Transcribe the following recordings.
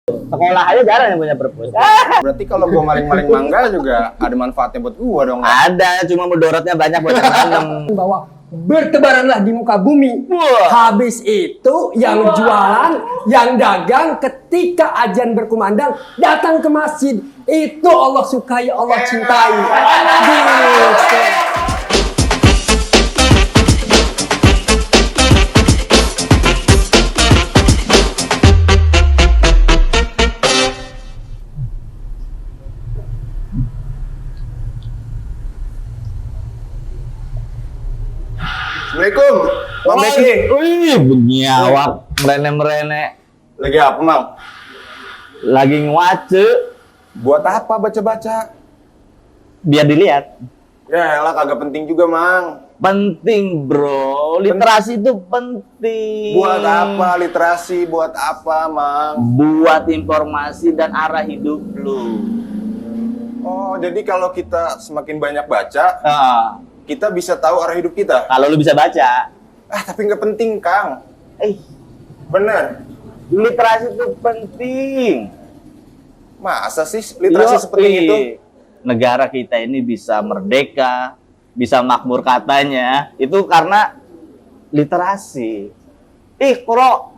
Sekolah aja jarang yang punya perpus. Berarti kalau gua maling-maling mangga juga ada manfaatnya buat gua dong. Ada, cuma mudorotnya banyak buat yang nanam. Bahwa bertebaranlah di muka bumi. Habis itu yang jualan, yang dagang ketika azan berkumandang datang ke masjid. Itu Allah sukai, Allah cintai. Gitu. Assalamualaikum, Bang Beki. Wih, benyiawak, merene-merene. Lagi apa, Mang? Lagi ngewace, Buat apa baca-baca? biar dilihat. Ya elah, kagak penting juga, Mang. Penting, bro. Literasi itu penting. Buat apa literasi? Buat apa, Mang? Buat informasi dan arah hidup lu. Oh, jadi kalau kita semakin banyak baca, Nah, kita bisa tahu arah hidup kita. kalau lu bisa baca, Ah, tapi nggak penting, Kang. Bener. literasi itu penting. Masa sih literasi Yoi. sepenting itu? Negara kita ini bisa merdeka, bisa makmur katanya, itu karena literasi. Bro,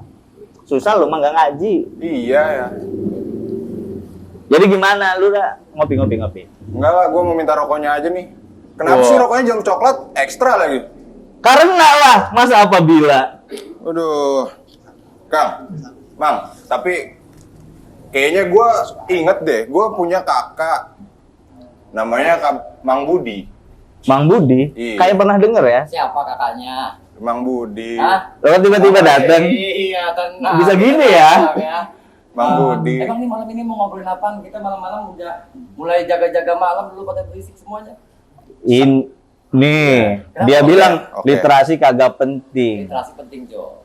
susah lu mah nggak ngaji. Iya ya. Jadi gimana, lu udah ngopi? Enggak lah, gue mau minta rokoknya aja nih. Kenapa Wow. sih rokoknya jamu coklat ekstra lagi? Karena lah, masa apabila. Aduh, Kang, Mang, tapi kayaknya gue inget deh, gue punya kakak, namanya Mang Budi. Mang Budi, Iya. kayak pernah denger ya? Siapa kakaknya? Mang Budi, Hah? Lo tiba-tiba datang. Iya, tenang. Bisa gini ya? Mang Budi. Emang nih malam ini mau ngobrolin apa? Kita malam-malam udah mulai jaga-jaga malam dulu pada berisik semuanya. Ini, dia Kenapa? bilang Oke. literasi kagak penting. Literasi penting, Jo.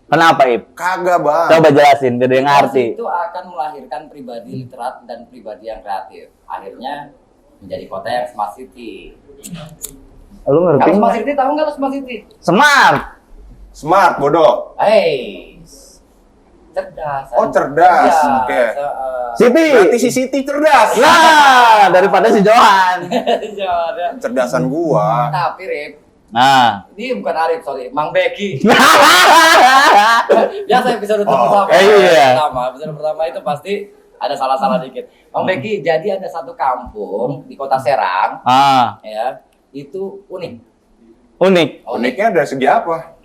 Kenapa, Ip? Kagak, Bang. Coba jelasin, biar dia Literasi ngerti. itu akan melahirkan pribadi literat dan pribadi yang kreatif. Akhirnya menjadi kota yang smart city. Lu ngerti Kalau smart nggak? city tahu nggak lo smart city? Smart. Smart, bodoh. Hey, cerdas. Oh, cerdas. Oke. Siti. Berarti si Siti cerdas. Nah, daripada si Johan. Cerdasan gua. Tapi Rip, Nah. ini bukan Arif, sorry, Mang Beki. Biasa episode Oh, pertama. iya. Episode pertama itu pasti ada salah-salah dikit. Mang Beki, jadi ada satu kampung di kota Serang, Ah, ya, itu unik. unik. Uniknya dari segi apa?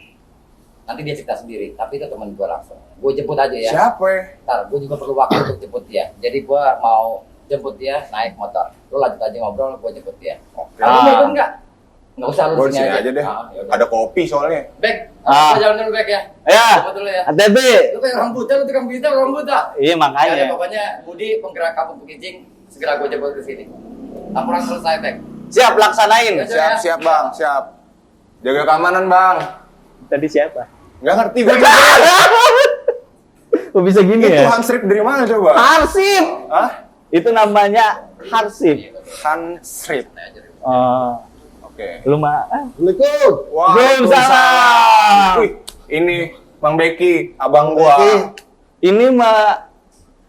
Nanti dia cerita sendiri, tapi itu temen gue langsung. Gue jemput aja ya. Siapa ya? Ntar, gue juga perlu waktu untuk jemput dia. Jadi gue mau jemput dia naik motor. Lo lanjut aja ngobrol, gue jemput dia. Oke. Kalau mau ikut nggak? Nggak usah, lu Gua di di sini aja deh. Yaudah. Ada kopi soalnya. Bek, Ah. gue jalan dulu Bek ya. Ya, Jemput dulu ya. hati-hati. Lu kayak orang buta, lu tukang berita, orang buta. Iya, Ya, makanya. pokoknya Budi penggerak kampung Pekijing segera gue jemput ke sini. Laporan selesai, Bek. Siap, laksanain. Siap, siap, Bang. Siap. Jaga keamanan, Bang. Tadi siapa? Nggak ngerti gua juga. Kok bisa gini Itu ya? Hansrip dari mana coba? Harsip. Hah? Itu namanya Harsip. Hansrip. Oh, Oke. lu mah. Assalamualaikum. Waalaikumsalam. Wih, ini Bang Beki, abang gua. Ini mah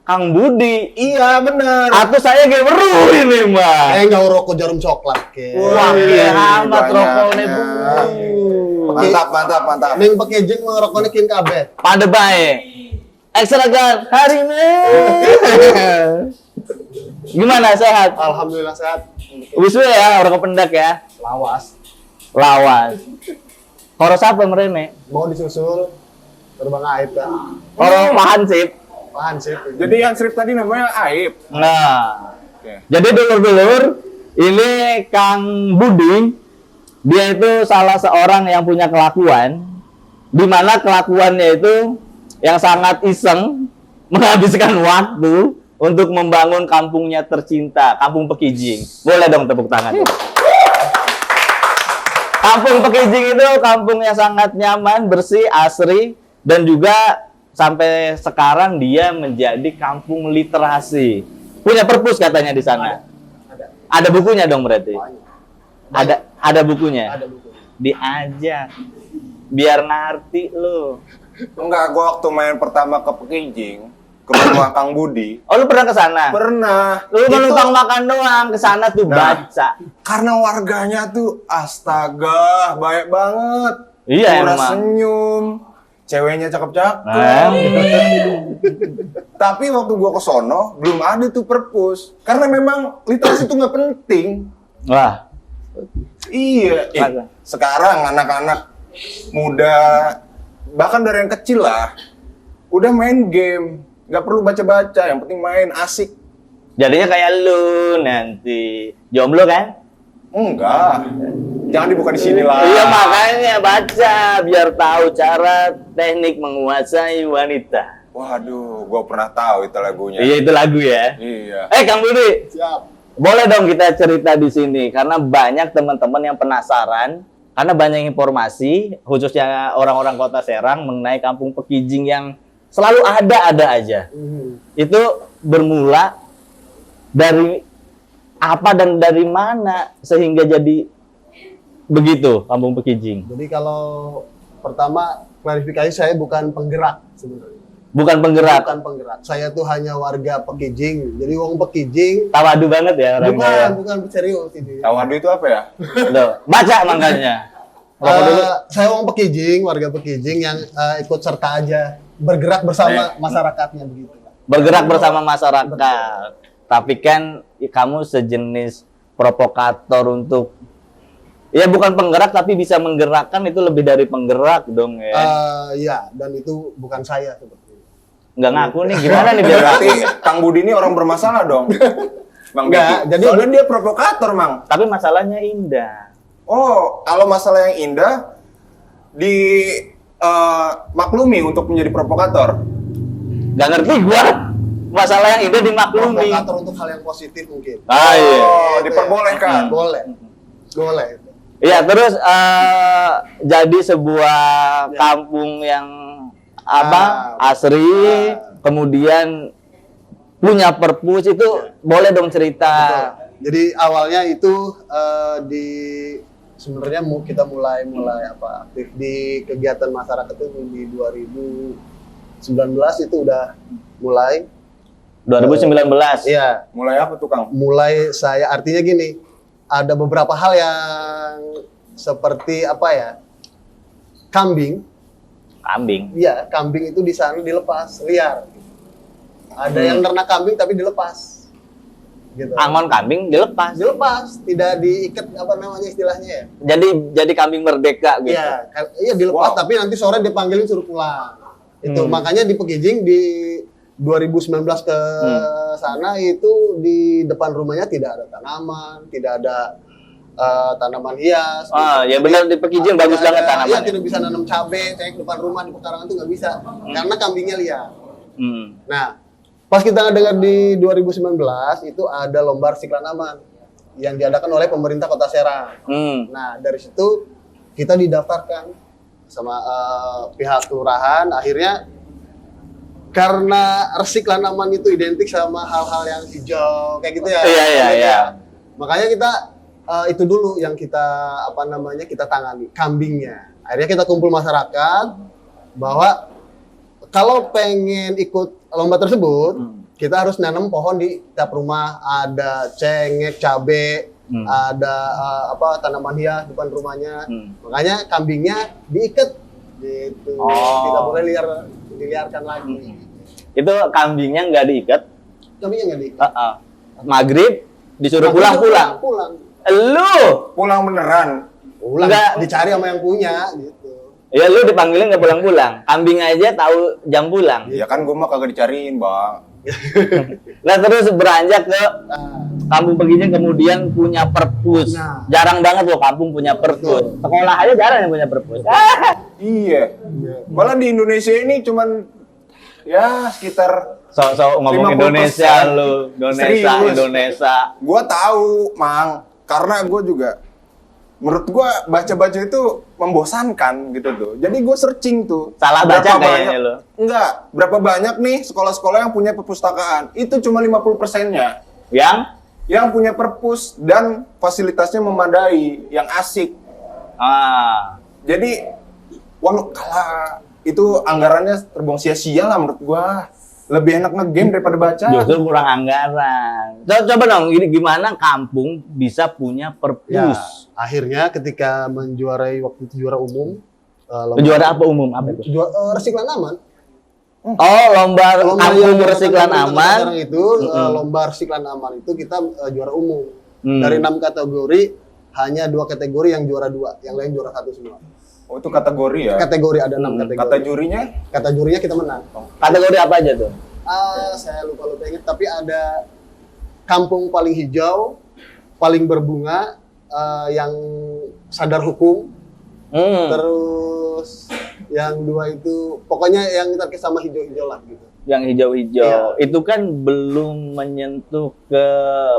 Kang Budi. Iya, bener. Atau saya geberu ini mah. Nggak rokok jarum coklat ke. Wah, Iya, iya amat banyak. rokoknya bu. Mantap, mantap, mantap. Neng pakai jeng mau rokoknya kin kabeh. Pada baik. Ekstragan hari ini. Gimana sehat? Alhamdulillah sehat. Wisnu ya orang kependak ya. Lawas. Lawas. Koro siapa merene? Mau disusul terbang aib kan. Koro Hansip. Pahan sih. Jadi Hansrip tadi namanya Aib. Nah. Oke. Jadi dulur-dulur, ini Kang Budi, dia itu salah seorang yang punya kelakuan, di mana kelakuannya itu yang sangat iseng, menghabiskan waktu untuk membangun kampungnya tercinta, Kampung Pekijing. Boleh dong tepuk tangan. Kampung Pekijing itu kampung yang sangat nyaman, bersih, asri, dan juga sampai sekarang dia menjadi kampung literasi. Punya perpus katanya di sana. Ada bukunya dong berarti. Ada bukunya. Ada buku. Diajak biar ngerti lo. Enggak, gua waktu main pertama ke Pekijing, ke rumah Kang Budi. Oh, lu pernah ke sana? Pernah. Lu Itu numpang makan doang, ke sana tuh Nah. baca. karena warganya tuh astaga, baik banget. Iya, Murah emang. senyum. Ceweknya cakep-cakep. Nah. Tapi waktu gua ke sono belum ada tuh perpus. Karena memang literasi itu nggak penting. Wah, Iya. Masa? Sekarang anak-anak muda bahkan dari yang kecil lah udah main game, nggak perlu baca-baca, yang penting main asik. jadinya kayak lu nanti. Jomblo kan? Enggak. Jangan dibuka di sini lah. Iya, makanya baca biar tahu cara teknik menguasai wanita. Waduh, gua pernah tahu itu lagunya. Iya, itu lagu ya. Iya. Kang Budi, Siap. boleh dong kita cerita di sini karena banyak teman-teman yang penasaran karena banyak informasi khususnya orang-orang Kota Serang mengenai Kampung Pekijing yang selalu ada aja. Itu bermula dari apa dan dari mana sehingga jadi begitu Kampung Pekijing? Jadi kalau pertama klarifikasi, saya bukan penggerak sebenarnya. Bukan penggerak. Bukan penggerak. Saya tuh hanya warga Pekijing. Jadi wong Pekijing. Tawadu banget ya orangnya. Bukan serius ini. Tawadu itu apa ya? Loh, baca makanya. Rokok dulu. Saya wong Pekijing, warga Pekijing yang ikut serta aja, bergerak bersama masyarakatnya begitu. Bergerak bersama masyarakat. Tapi kan kamu sejenis provokator untuk ya bukan penggerak tapi bisa menggerakkan, itu lebih dari penggerak dong ya. Iya, dan itu bukan saya sebetulnya. Nggak ngaku nih, gimana nih biar Berarti ngaku? Kang Budi ini orang bermasalah dong. Bang Nggak, Beki. jadi- Soalnya dia provokator, Mang. Tapi masalahnya indah. Oh, kalau masalah yang indah di maklumi untuk menjadi provokator. Nggak ngerti gua. Masalah yang indah dimaklumi. Provokator untuk hal yang positif mungkin. Ah iya. Oh, diperbolehkan. Boleh. Boleh. Iya, terus jadi sebuah kampung yang asri, kemudian punya perpus itu boleh dong cerita. Betul. Jadi awalnya itu sebenarnya kita mulai aktif di kegiatan masyarakat itu di 2019 itu udah mulai. 2019. Iya, Mulai apa tuh, Kang? mulai saya artinya gini, ada beberapa hal yang seperti kambing. Kambing. Iya, kambing itu di sana dilepas liar. Ada yang ternak kambing tapi dilepas. Gitu. Angon kambing dilepas. Dilepas, tidak diikat istilahnya ya. Jadi kambing merdeka gitu. Iya dilepas Wow. tapi nanti sore dipanggilin suruh pulang. Itu makanya di Pekijing di 2019 ke sana itu di depan rumahnya tidak ada tanaman, tidak ada tanaman hias. Ah, ya benar di Pekijing bagus banget Iya, tanamannya. tidak bisa nanam cabai, kayak depan rumah di pekarangan itu nggak bisa karena kambingnya liar. Hmm. Nah, pas kita dengar di 2019 itu ada lomba siklanaman yang diadakan oleh pemerintah Kota Serang. Hmm. Nah, dari situ kita didaftarkan sama pihak kelurahan. Akhirnya karena resiklanaman itu identik sama hal-hal yang hijau kayak gitu ya. Iya. Makanya kita itu dulu yang kita kita tangani, kambingnya. Akhirnya kita kumpul masyarakat bahwa kalau pengen ikut lomba tersebut, kita harus nanam pohon di tiap rumah. Ada cengek, cabe, ada tanaman hias depan rumahnya. Makanya kambingnya diikat gitu. Oh. Tidak boleh diliarkan lagi. Itu kambingnya nggak diikat. Kambingnya nggak diikat. Maghrib disuruh Pulang. pulang. Lu? Pulang beneran. Pulang. Nggak. Dicari sama yang punya gitu. Ya lu dipanggilin nggak pulang-pulang. Kambing aja tahu jam pulang. Ya kan gue mah kagak dicariin, Bang. Nah terus beranjak ke Kampung Pekijing kemudian punya perpus. Nah. Jarang banget loh kampung punya perpus. Sekolah aja jarang yang punya perpus. Iya. Malah di Indonesia ini cuman ya sekitar So ngomong 50%. Indonesia lu, Serius. Indonesia. gua tahu, Mang, karena gue juga menurut gua baca-baca itu membosankan gitu tuh. Jadi gue searching tuh. Salah baca berapa kayaknya banyak- lu. Enggak, berapa banyak nih sekolah-sekolah yang punya perpustakaan? Itu cuma 50%-nya. Yang punya perpus dan fasilitasnya memadai, yang asik. Jadi, walau kalah itu anggarannya terbuang sia-sia lah menurut gua. Lebih enak nge-game daripada baca. Justru kurang anggaran. Coba dong, ini gimana kampung bisa punya Ya, perpus? akhirnya ketika menjuarai waktu itu juara umum, Juara apa umum? Apa itu? Resiklan Aman. Oh, lomba Lomba kampung yang Resiklan sekarang Aman. itu lomba Resiklan Aman itu kita juara umum. Hmm. Dari 6 kategori hanya 2 kategori yang juara 2, yang lain juara 1 semua. Oh, itu kategori ya? Kategori ada 6 kategori. Kata jurinya? Kata jurinya kita menang. Kategori apa aja tuh? Saya lupa ingat, tapi ada kampung paling hijau, paling berbunga, yang sadar hukum, terus yang 2 itu pokoknya yang terkait sama hijau-hijau lah gitu. Yang hijau-hijau. Iya. Itu kan belum menyentuh ke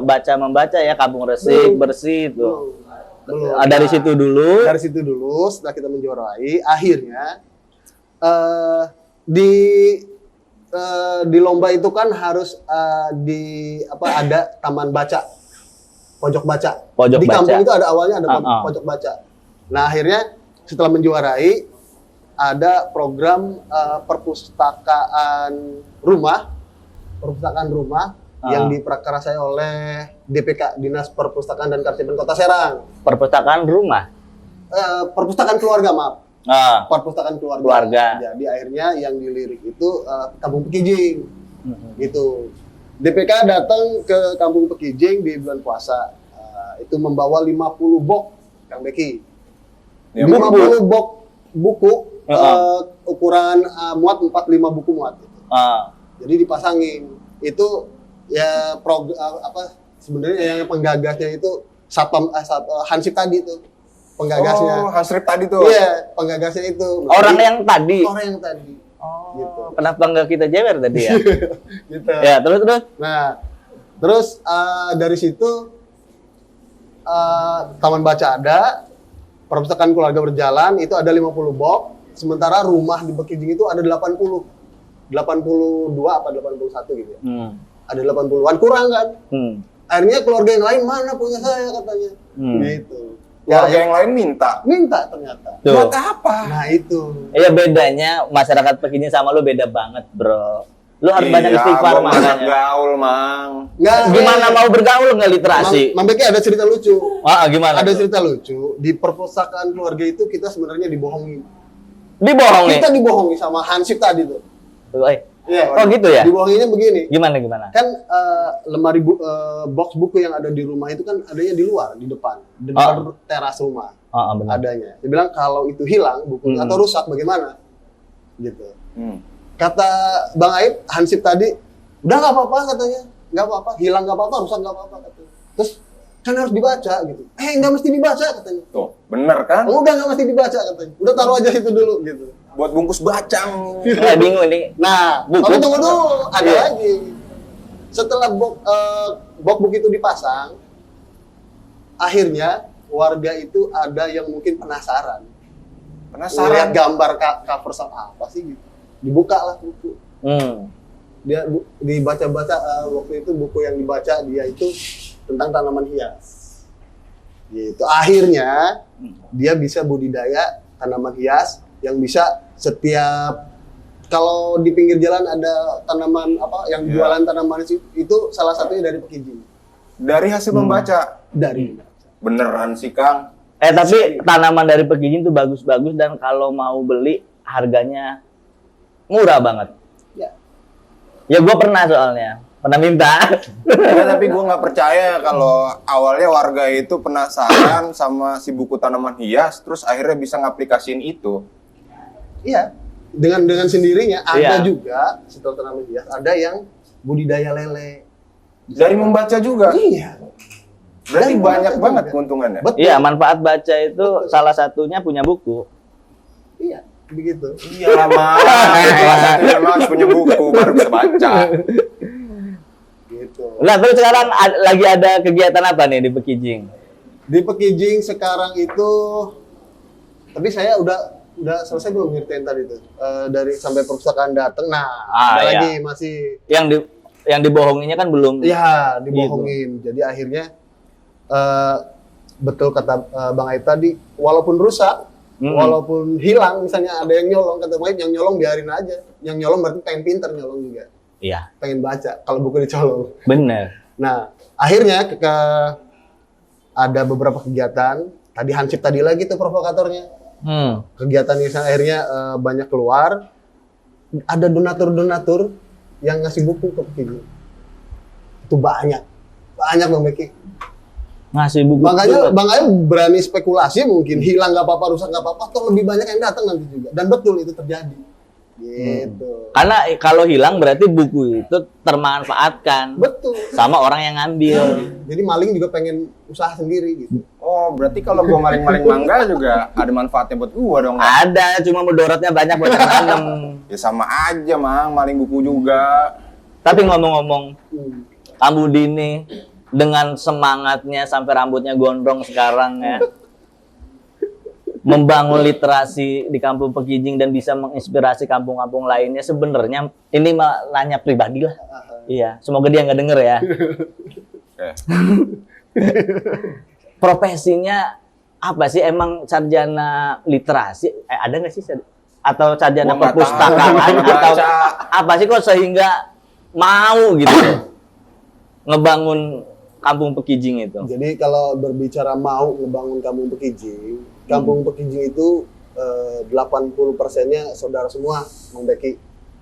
baca-membaca ya, kampung resik, bersih itu. Belum. Dari situ dulu. Dari situ dulu, setelah kita menjuarai, akhirnya di lomba itu kan harus ada taman baca, pojok baca. Pojok Di kampung baca. itu ada awalnya ada Uh-uh. pojok baca. Nah akhirnya setelah menjuarai ada program perpustakaan rumah yang diprakarsai oleh DPK, Dinas Perpustakaan dan Kearsipan Kota Serang. Perpustakaan rumah. Perpustakaan keluarga, maaf. Ah, Perpustakaan keluarga. Keluarga. Jadi akhirnya yang dilirik itu Kampung Pekijing. Gitu. DPK datang ke Kampung Pekijing di bulan puasa. Itu membawa 50 box, Kang Beki. 50 box buku ukuran muat 45 buku muat. Jadi dipasangin. Itu ya sebenarnya yang penggagasnya itu Hansip tadi tuh. Penggagasnya. Oh, Hasrip tadi tuh. Iya, penggagasnya itu. orang yang tadi. Orang yang tadi. Gitu. Kenapa nggak kita jewer tadi ya? Gitu. Ya, terus. Nah, terus dari situ taman baca ada, perpustakaan keluarga berjalan itu ada 50 box, sementara rumah di Bekijing itu ada 82 apa 81 gitu ya. Ada 80-an kurang kan? Akhirnya keluarga yang lain mana punya saya katanya. Gitu. Keluarga yang lain minta ternyata. Tuh. buat apa? Nah itu. Iya, bedanya masyarakat Pekijing sama lu beda banget, bro. Lu harus banyak Iya, istighfar gua makanya. gaul, Mang. Gimana mau bergaul nggak literasi? Mang Beki ada cerita lucu. Gimana? Ada tuh? cerita lucu. Di perpustakaan keluarga itu kita sebenarnya dibohongin. Dibohongin. Kita dibohongi sama Hansip tadi tuh. Iya. Oh gitu ya? Dibohonginnya begini. Gimana? Kan lemari box buku yang ada di rumah itu kan adanya di luar, di depan teras rumah. Benar. Adanya. Dia bilang kalau itu hilang bukunya atau rusak bagaimana? Gitu. Kata Bang Aib, Hansip tadi, udah nggak apa-apa katanya, nggak apa-apa, hilang nggak apa-apa, rusak nggak apa-apa katanya. Terus kan harus dibaca gitu. Nggak mesti dibaca katanya. Tuh, bener kan? Udah nggak mesti dibaca katanya. Udah taruh aja situ dulu gitu. Buat bungkus bacang. Bingung ini. Nah, Buku. tapi tunggu dulu, ada Iya. lagi. Setelah box buku itu dipasang, akhirnya warga itu ada yang mungkin penasaran. Lihat gambar cover sama apa sih gitu. Dibuka lah buku. Dia dibaca-baca waktu itu buku yang dibaca dia itu tentang tanaman hias. Gitu. Akhirnya dia bisa budidaya tanaman hias yang bisa setiap kalau di pinggir jalan ada tanaman yang jualan tanaman itu salah satunya dari Pekijing. Dari hasil membaca. Dari Beneran sih, Kang. Tapi tanaman dari Pekijing tuh bagus-bagus dan kalau mau beli harganya murah banget. Ya gue pernah soalnya. Pernah minta. Ya, tapi gue nggak percaya kalau awalnya warga itu penasaran sama si buku tanaman hias, terus akhirnya bisa ngaplikasiin itu. Iya, dengan sendirinya ada Iya. juga setelah tanaman hias ada yang budidaya lele. Dari membaca juga. Iya. Berarti Dan banyak membaca banget juga. keuntungannya. Betul. Iya, manfaat baca itu salah satunya punya buku. Iya, begitu. Iya lah, Mas. Salah satunya Mas punya buku baru bisa baca. Gitu. Nah, terus sekarang lagi ada kegiatan apa nih di Pekijing? Di Pekijing sekarang itu, tapi saya udah selesai belum nyeritain tadi tuh dari sampai perpustakaan datang. Nah, ada iya. lagi masih. Yang dibohonginya kan belum. Iya, dibohongin. Jadi akhirnya betul kata Bang Aib tadi, walaupun rusak, walaupun hilang, misalnya ada yang nyolong, kata Bang Aib, yang nyolong biarin aja. Yang nyolong berarti pengen pinter nyolong juga. Iya, pengen baca kalau buku dicolong. bener. Nah, akhirnya ada beberapa kegiatan. Tadi Hansip tadi lagi tuh provokatornya. Kegiatan yang akhirnya banyak keluar. Ada donatur-donatur yang ngasih buku ke Pekiji. Itu banyak Bang Beki. Ngasih buku. Makanya berani spekulasi mungkin hilang nggak apa-apa, rusak nggak apa-apa, atau lebih banyak yang datang nanti juga. Dan betul itu terjadi. Gitu. Karena kalau hilang berarti buku itu termanfaatkan. Betul. Sama orang yang ngambil. Jadi maling juga pengen usaha sendiri gitu. Oh, berarti kalau gua maling-maling mangga juga ada manfaatnya buat gua dong. Ada, cuma mudorotnya banyak buat yang nanam. Ya sama aja, Mang, maling buku juga. Tapi ngomong-ngomong, Kang Budi ini dengan semangatnya sampai rambutnya gondrong sekarang ya, membangun literasi di Kampung Pekijing dan bisa menginspirasi kampung-kampung lainnya. Sebenarnya ini mah nanya pribadi lah. Iya, semoga dia nggak denger ya. Profesinya apa sih? Emang sarjana literasi? Ada nggak sih? Atau sarjana Gua nggak perpustakaan? tahu, Atau baca. apa sih kok sehingga mau gitu ngebangun Kampung Pekijing itu? Jadi kalau berbicara mau ngebangun Kampung Pekijing, Kampung Pekijing itu 80%-nya saudara semua, Bang Beki.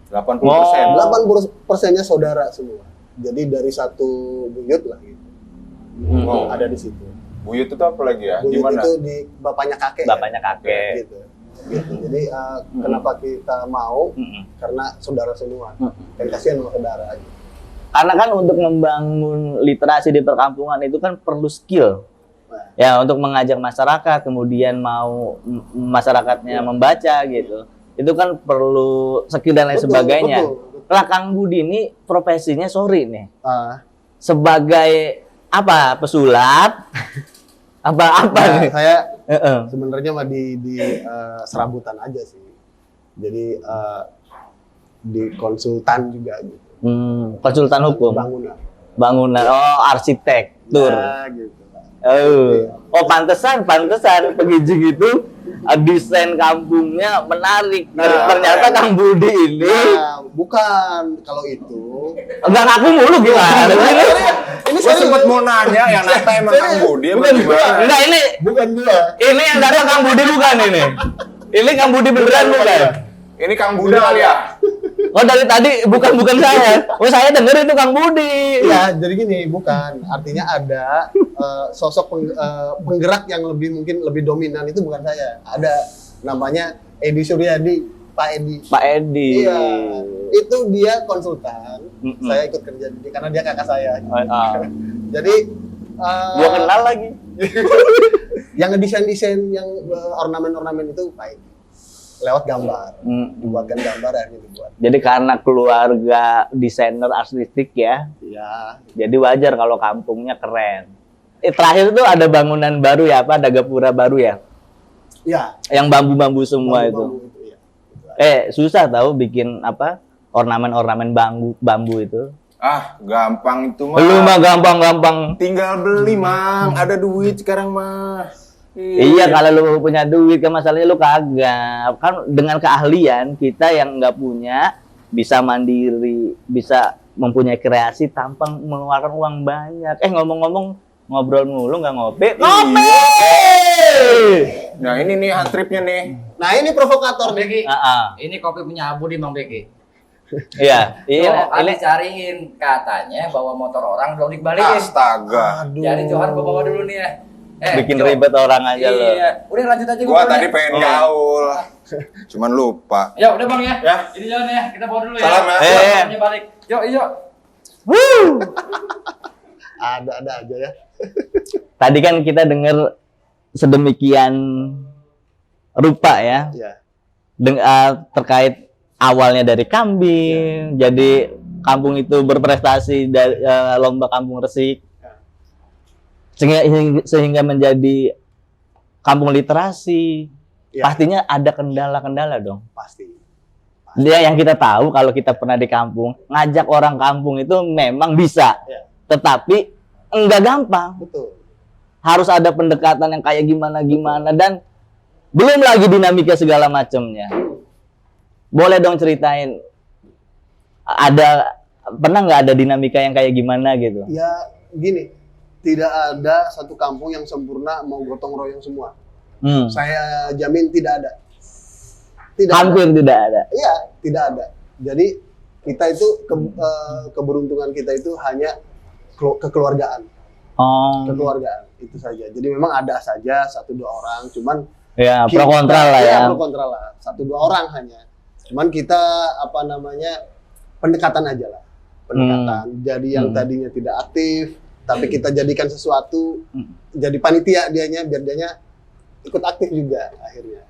80%. 80%-nya saudara semua. Jadi dari satu buyut lah gitu. Wow. Ada di situ. Buyut itu apa lagi ya? Buyut Gimana? itu di bapaknya kakek. Bapaknya kakek. Gitu. Gitu. Jadi kenapa kita mau? Karena saudara semua. Dan kasihan sama saudara aja. Karena kan untuk membangun literasi di perkampungan itu kan perlu skill. Ya, untuk mengajak masyarakat, kemudian mau masyarakatnya membaca gitu. Itu kan perlu skill dan lain Betul, sebagainya. betul. Lah Kang Budi ini profesinya sorry nih. Ah. Sebagai apa? Pesulap? Apa nih? Saya sebenarnya mah di serabutan aja sih. Jadi di konsultan juga gitu. Konsultan hukum. Bangunan. Oh, arsitektur. Ya, gitu. Oh, pantesan Pekijing itu desain kampungnya menarik. Ternyata Kang Budi ini bukan kalau itu. enggak ngaku mulu gimana? Ini Gue sempet mau nanya, yang nata emang Kang Budi apa gimana? Enggak, ini Bukan gua. ini yang datang Kang Budi bukan ini. Ini Kang Budi beneran bukan? Ini Kang Buda kali ya? Oh, dari tadi bukan saya. Oh, saya denger itu Kang Budi. Ya, jadi gini, bukan. Artinya ada sosok penggerak yang mungkin lebih dominan itu bukan saya. Ada namanya Edi Suryadi, Pak Edi. Pak Edi. Iya, itu dia konsultan. Saya ikut kerja di karena dia kakak saya. Jadi Gua kenal lagi. yang ngedesain yang ornamen-ornamen itu Pak Edi. Lewat gambar, dibuatkan gambar akhirnya dibuat. Jadi karena keluarga desainer artistik ya, Iya. jadi wajar kalau kampungnya keren. Terakhir itu ada bangunan baru ya, apa? Ada gapura baru ya? Iya. Yang bambu-bambu semua itu. Iya. Susah tahu bikin apa? Ornamen-ornamen bambu itu. Ah, gampang itu mah. Belum mah gampang-gampang. Tinggal beli, Mang. Ada duit sekarang mah. Iya, kalau lu punya duit, kan masalahnya lu kagak. Kan dengan keahlian kita yang nggak punya bisa mandiri, bisa mempunyai kreasi tanpa mengeluarkan uang banyak. Ngomong-ngomong ngobrol mulu nggak ngopi? Ngopi! Nah, ini nih tripnya nih. Nah, ini provokator Bang Beki, Ah. ini kopi punya Abu di Bang Beki. Iya, Ini ini cariin katanya bawa motor orang belum dibalikin. Astaga. Jadi Johan gua bawa dulu nih ya. bikin Jo. ribet orang aja lo. Iya, udah lanjut aja Gua ngobrolnya. tadi pengen gaul. Cuman lupa. Ya udah Bang ya. Ya. Ini jalan ya, kita bawa dulu ya. Salam ya. Motornya balik. Yuk. ada aja ya. Tadi kan kita dengar sedemikian rupa ya, Iya. terkait awalnya dari kambing, jadi kampung itu berprestasi dari lomba kampung resik, sehingga menjadi kampung literasi. Ya. Pastinya ada kendala-kendala dong. Pasti. Dia yang kita tahu kalau kita pernah di kampung, ngajak orang kampung itu memang bisa, Ya. tetapi enggak gampang. Betul. Harus ada pendekatan yang kayak gimana dan belum lagi dinamika segala macamnya. Boleh dong ceritain, ada pernah nggak ada dinamika yang kayak gimana gitu? Ya gini, tidak ada satu kampung yang sempurna mau gotong royong semua. Saya jamin tidak ada. Hampir tidak ada. Iya, tidak ada. Jadi kita itu keberuntungan kita itu hanya kekeluargaan. Kekeluargaan itu saja. Jadi memang ada saja 1-2 orang, cuman ya pro kontra lah ya. Pro kontra lah. 1-2 orang hanya. Cuman kita pendekatan aja lah. Pendekatan. Jadi yang tadinya tidak aktif, tapi kita jadikan sesuatu, jadi panitia dianya, biar dianya ikut aktif juga akhirnya.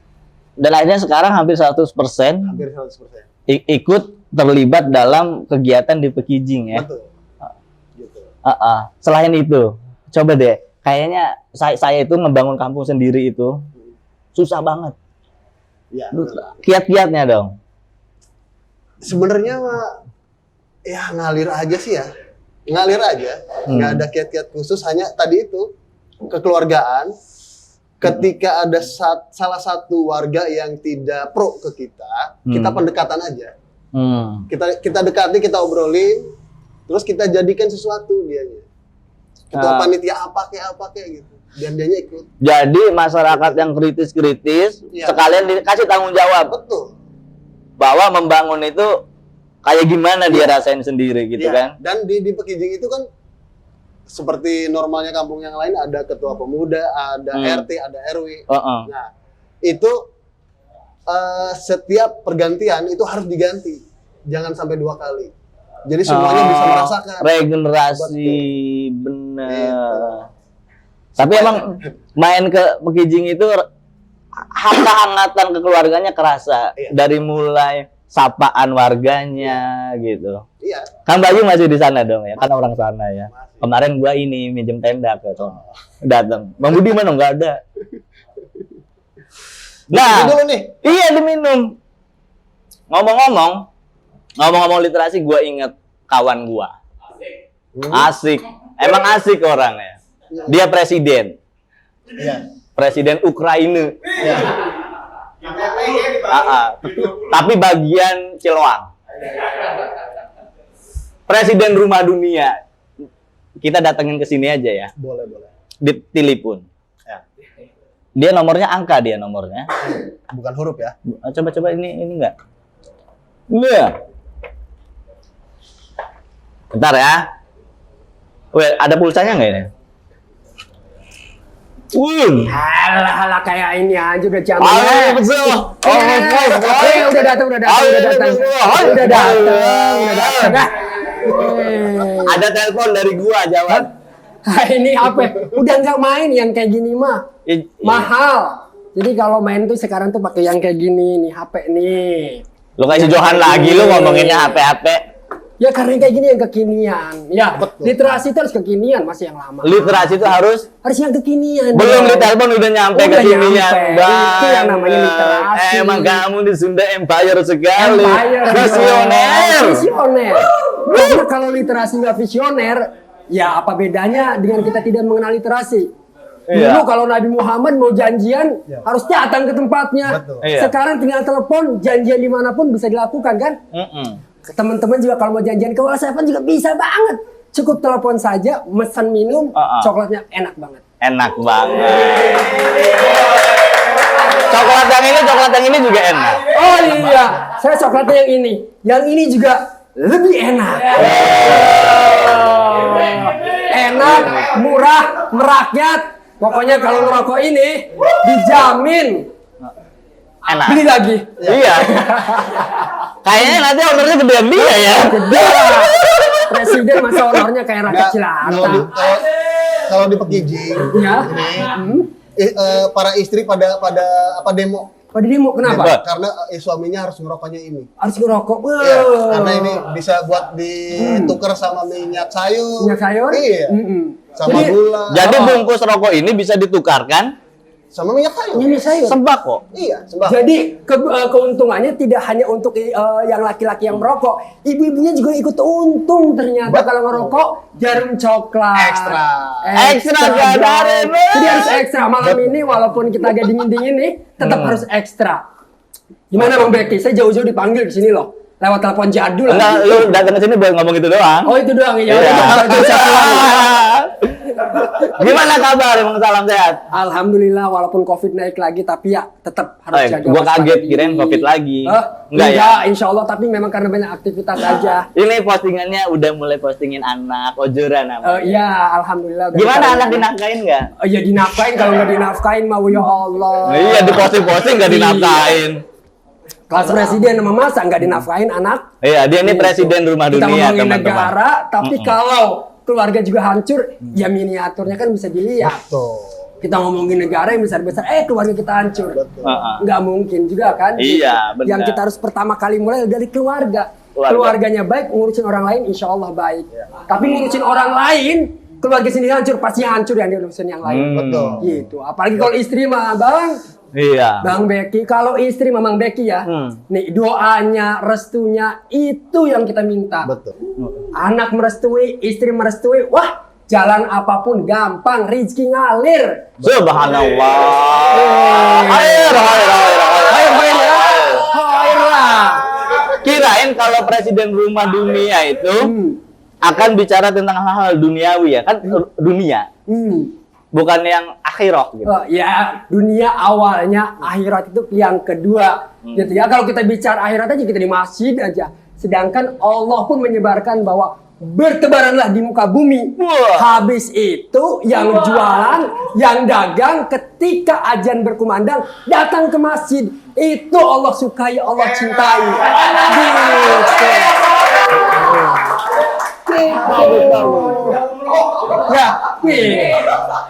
Dan akhirnya sekarang hampir 100% Hampir 100%. Ikut terlibat dalam kegiatan di Pekijing ya. Betul. Gitu. Selain itu, coba deh, kayaknya saya itu ngebangun kampung sendiri itu susah banget. Ya. Kiat-kiatnya dong. Sebenarnya ya ngalir aja sih ya. Ngalir aja. Nggak ada kiat-kiat khusus, hanya tadi itu kekeluargaan. Ketika ada salah satu warga yang tidak pro ke kita pendekatan aja. Kita dekati, kita obrolin, terus kita jadikan sesuatu dianya. Kita panitia apa kayak gitu. Dan dianya ikut. Jadi masyarakat yang kritis-kritis sekalian dikasih tanggung jawab. Betul. Bahwa membangun itu kayak gimana dia rasain sendiri gitu kan. Dan di Pekijing itu kan seperti normalnya kampung yang lain, ada ketua pemuda, ada RT, ada RW. Nah, itu setiap pergantian itu harus diganti. Jangan sampai 2 kali. Jadi semuanya bisa merasakan. Regenerasi, bener. Tapi emang main ke Pekijing itu hangat-hangatan kekeluarganya kerasa. Dari mulai sapaan warganya gitu. Iya. Kang Bayu masih di sana dong ya, kan orang sana ya. Masih. Kemarin gua ini minjem tenda ke datang. Bang Budi mana nggak ada. Nah, dulu nih. Iya diminum. Ngomong-ngomong literasi, gua inget kawan gua. Asik. Emang asik orangnya. Dia presiden. Iya. Presiden Ukraina. Iya. Tapi bagian Ciloang. Presiden rumah dunia. Kita datengin ke sini aja ya. Boleh. Di telepon. Ya. Dia nomornya angka nomornya. Bukan huruf ya. Coba ini enggak. Enggak. Bentar ya. Weh, ada pulsanya enggak ini? Halah kayak ini aja udah jam. Betul. Udah datang. Ada telepon dari gua, jawab. Ini apa? Udah nggak main yang kayak gini mah. Mahal. Jadi kalau main tuh sekarang tuh pakai yang kayak gini nih, HP nih. Lu kasih Johan lagi lu ngomonginnya HP. Ya karena kayak gini yang kekinian. Ya, betul. Literasi itu harus kekinian, masih yang lama. Literasi itu harus yang kekinian. Belum di telepon udah nyampe kekinian. Itu yang namanya literasi. Emang kamu di Sunda Empire sekali. Visioner. Karena kalau literasi nggak visioner, ya apa bedanya dengan kita tidak mengenal literasi? Dulu kalau Nabi Muhammad mau janjian harus datang ke tempatnya. Sekarang tinggal telepon, janjian dimanapun bisa dilakukan kan? Teman-teman juga kalau mau janjian ke WhatsApp juga bisa banget. Cukup telepon saja, pesan minum, coklatnya enak banget. Enak banget. Coklat yang ini juga enak. Oh iya, saya coklatnya yang ini. Yang ini juga lebih enak. Enak, murah, merakyat. Pokoknya kalau ngerokok ini dijamin enak. Beli lagi. Iya. Kayaknya nanti ownernya gedean dia ya. Gede. Presiden masa ownernya kayak rakyat jelata. Kalau di Pekijing, para istri pada demo. Pada demo kenapa? Karena suaminya harus ngerokoknya ini. Harus ngerokok. Ya, karena ini bisa buat ditukar sama minyak sayur. Minyak sayur? Iya. Sama gula. Jadi bungkus rokok ini bisa ditukarkan sama minyak sayur. Minyak sayur. Sembako. Iya, sembako. Jadi keuntungannya tidak hanya untuk yang laki-laki yang merokok, ibu-ibunya juga ikut untung ternyata. Kalau ngerokok jarum coklat. Ekstra jarum. Jadi harus ekstra. Malam ini walaupun kita agak dingin-dingin nih, tetap harus ekstra. Gimana Bang Becky? Saya jauh-jauh dipanggil ke sini loh. lewat telepon jadul. Enggak, lu datang ke sini buat ngomong itu doang. Oh itu doang ya. Iya. Udah, Gimana kabar? Emang salam sehat? Alhamdulillah walaupun Covid naik lagi tapi ya tetap harus jaga. Gua waspada kaget diri. kirain Covid lagi. Enggak ya? insya Allah, tapi memang karena banyak aktivitas aja. Ini postingannya udah mulai postingin anak ojoran namanya. Iya, alhamdulillah. Gimana anak dinafkain nggak? Oh iya dinafkain, kalau nggak dinafkain mau ya Allah. Iya diposting nggak dinafkain. Kelas presiden sama masa nggak dinafkain anak. Iya dia ini presiden rumah Kita dunia ngomongin teman-teman. negara, tapi kalau keluarga juga hancur, ya miniaturnya kan bisa dilihat. Kita ngomongin negara yang besar-besar, keluarga kita hancur. Nggak mungkin juga kan? Iya, benar. Yang kita harus pertama kali mulai dari keluarga. Keluarganya baik, ngurusin orang lain, insya Allah baik. Tapi ngurusin orang lain, keluarga sendiri hancur, pasti hancur yang diurusin yang lain. Betul. Gitu. Apalagi kalau istri mah, Iya. Bang Beki, kalau istri Mamang Beki ya, nih doanya, restunya itu yang kita minta. Betul. Anak merestui, istri merestui, wah jalan apapun gampang, rezeki ngalir. Subhanallah. Air lah. Kirain kalau presiden rumah dunia itu akan bicara tentang hal-hal duniawi ya kan dunia, bukan yang akhirat gitu. Ya dunia awalnya, akhirat itu yang kedua. Gitu ya, kalau kita bicara akhirat aja kita di masjid aja. Sedangkan Allah pun menyebarkan bahwa bertebaranlah di muka bumi. Habis itu yang jualan, yang dagang ketika azan berkumandang datang ke masjid. Itu Allah sukai, Allah cintai. Ya,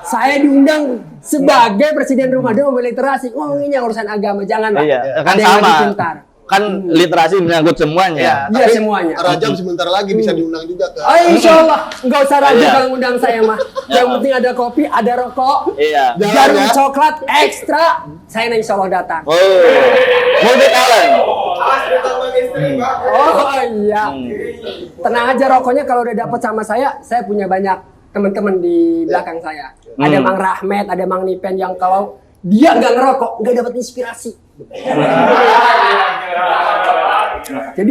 saya diundang sebagai presiden rumah dia membeli literasi. Ngomonginnya urusan agama, jangan lah. Iya, kan Ada yang sama. lebih pintar. Kan literasi menyangkut semuanya. Iya semuanya. Rajab sebentar lagi bisa diundang juga ke. Insya Allah, nggak usah ragu Iya. kalau ngundang saya mah. Yang penting ada kopi, ada rokok, Iya. jarum Jalan ya. coklat ekstra. Saya insya Allah datang. Oh, multi talent. Oh iya. Tenang aja, rokoknya kalau udah dapat sama saya punya banyak teman-teman di belakang saya. Ada Mang Rahmat, ada Mang Nipen yang kalau dia nggak ngerokok, nggak dapat inspirasi. Jadi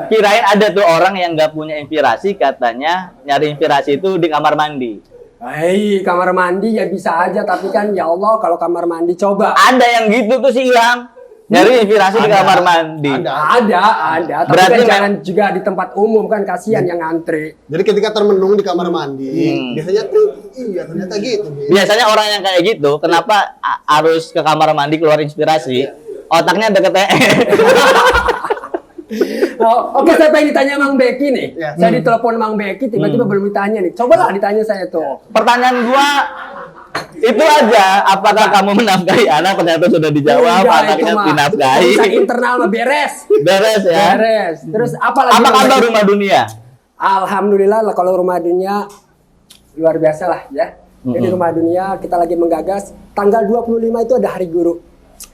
Kirain ada tuh orang yang nggak punya inspirasi, katanya nyari inspirasi itu di kamar mandi. Kamar mandi ya bisa aja, tapi kan ya Allah kalau kamar mandi coba. Ada yang gitu tuh si Ilham. Nyari inspirasi di kamar mandi. Ada. Tapi Berarti kan jangan juga di tempat umum kan, kasihan yang ngantri. Jadi ketika termenung di kamar mandi, biasanya tuh iya ternyata gitu. Biasanya orang yang kayak gitu, kenapa harus ke kamar mandi keluar inspirasi? Otaknya deket Oke, saya pengen ditanya Mang Beki nih. Ya. Saya ditelepon Mang Beki, tiba-tiba belum ditanya nih. Cobalah ditanya saya tuh. Pertanyaan gua itu aja, apakah kamu menafkahi anak? Ternyata sudah dijawab, Enggak, anaknya itu mah dinafkahi. urusan internal mah beres. Beres ya. Beres. Terus apa lagi? Apa Mang kabar Beki? rumah dunia? Alhamdulillah lah, kalau rumah dunia luar biasa lah ya. Jadi rumah dunia kita lagi menggagas tanggal 25 itu ada Hari Guru.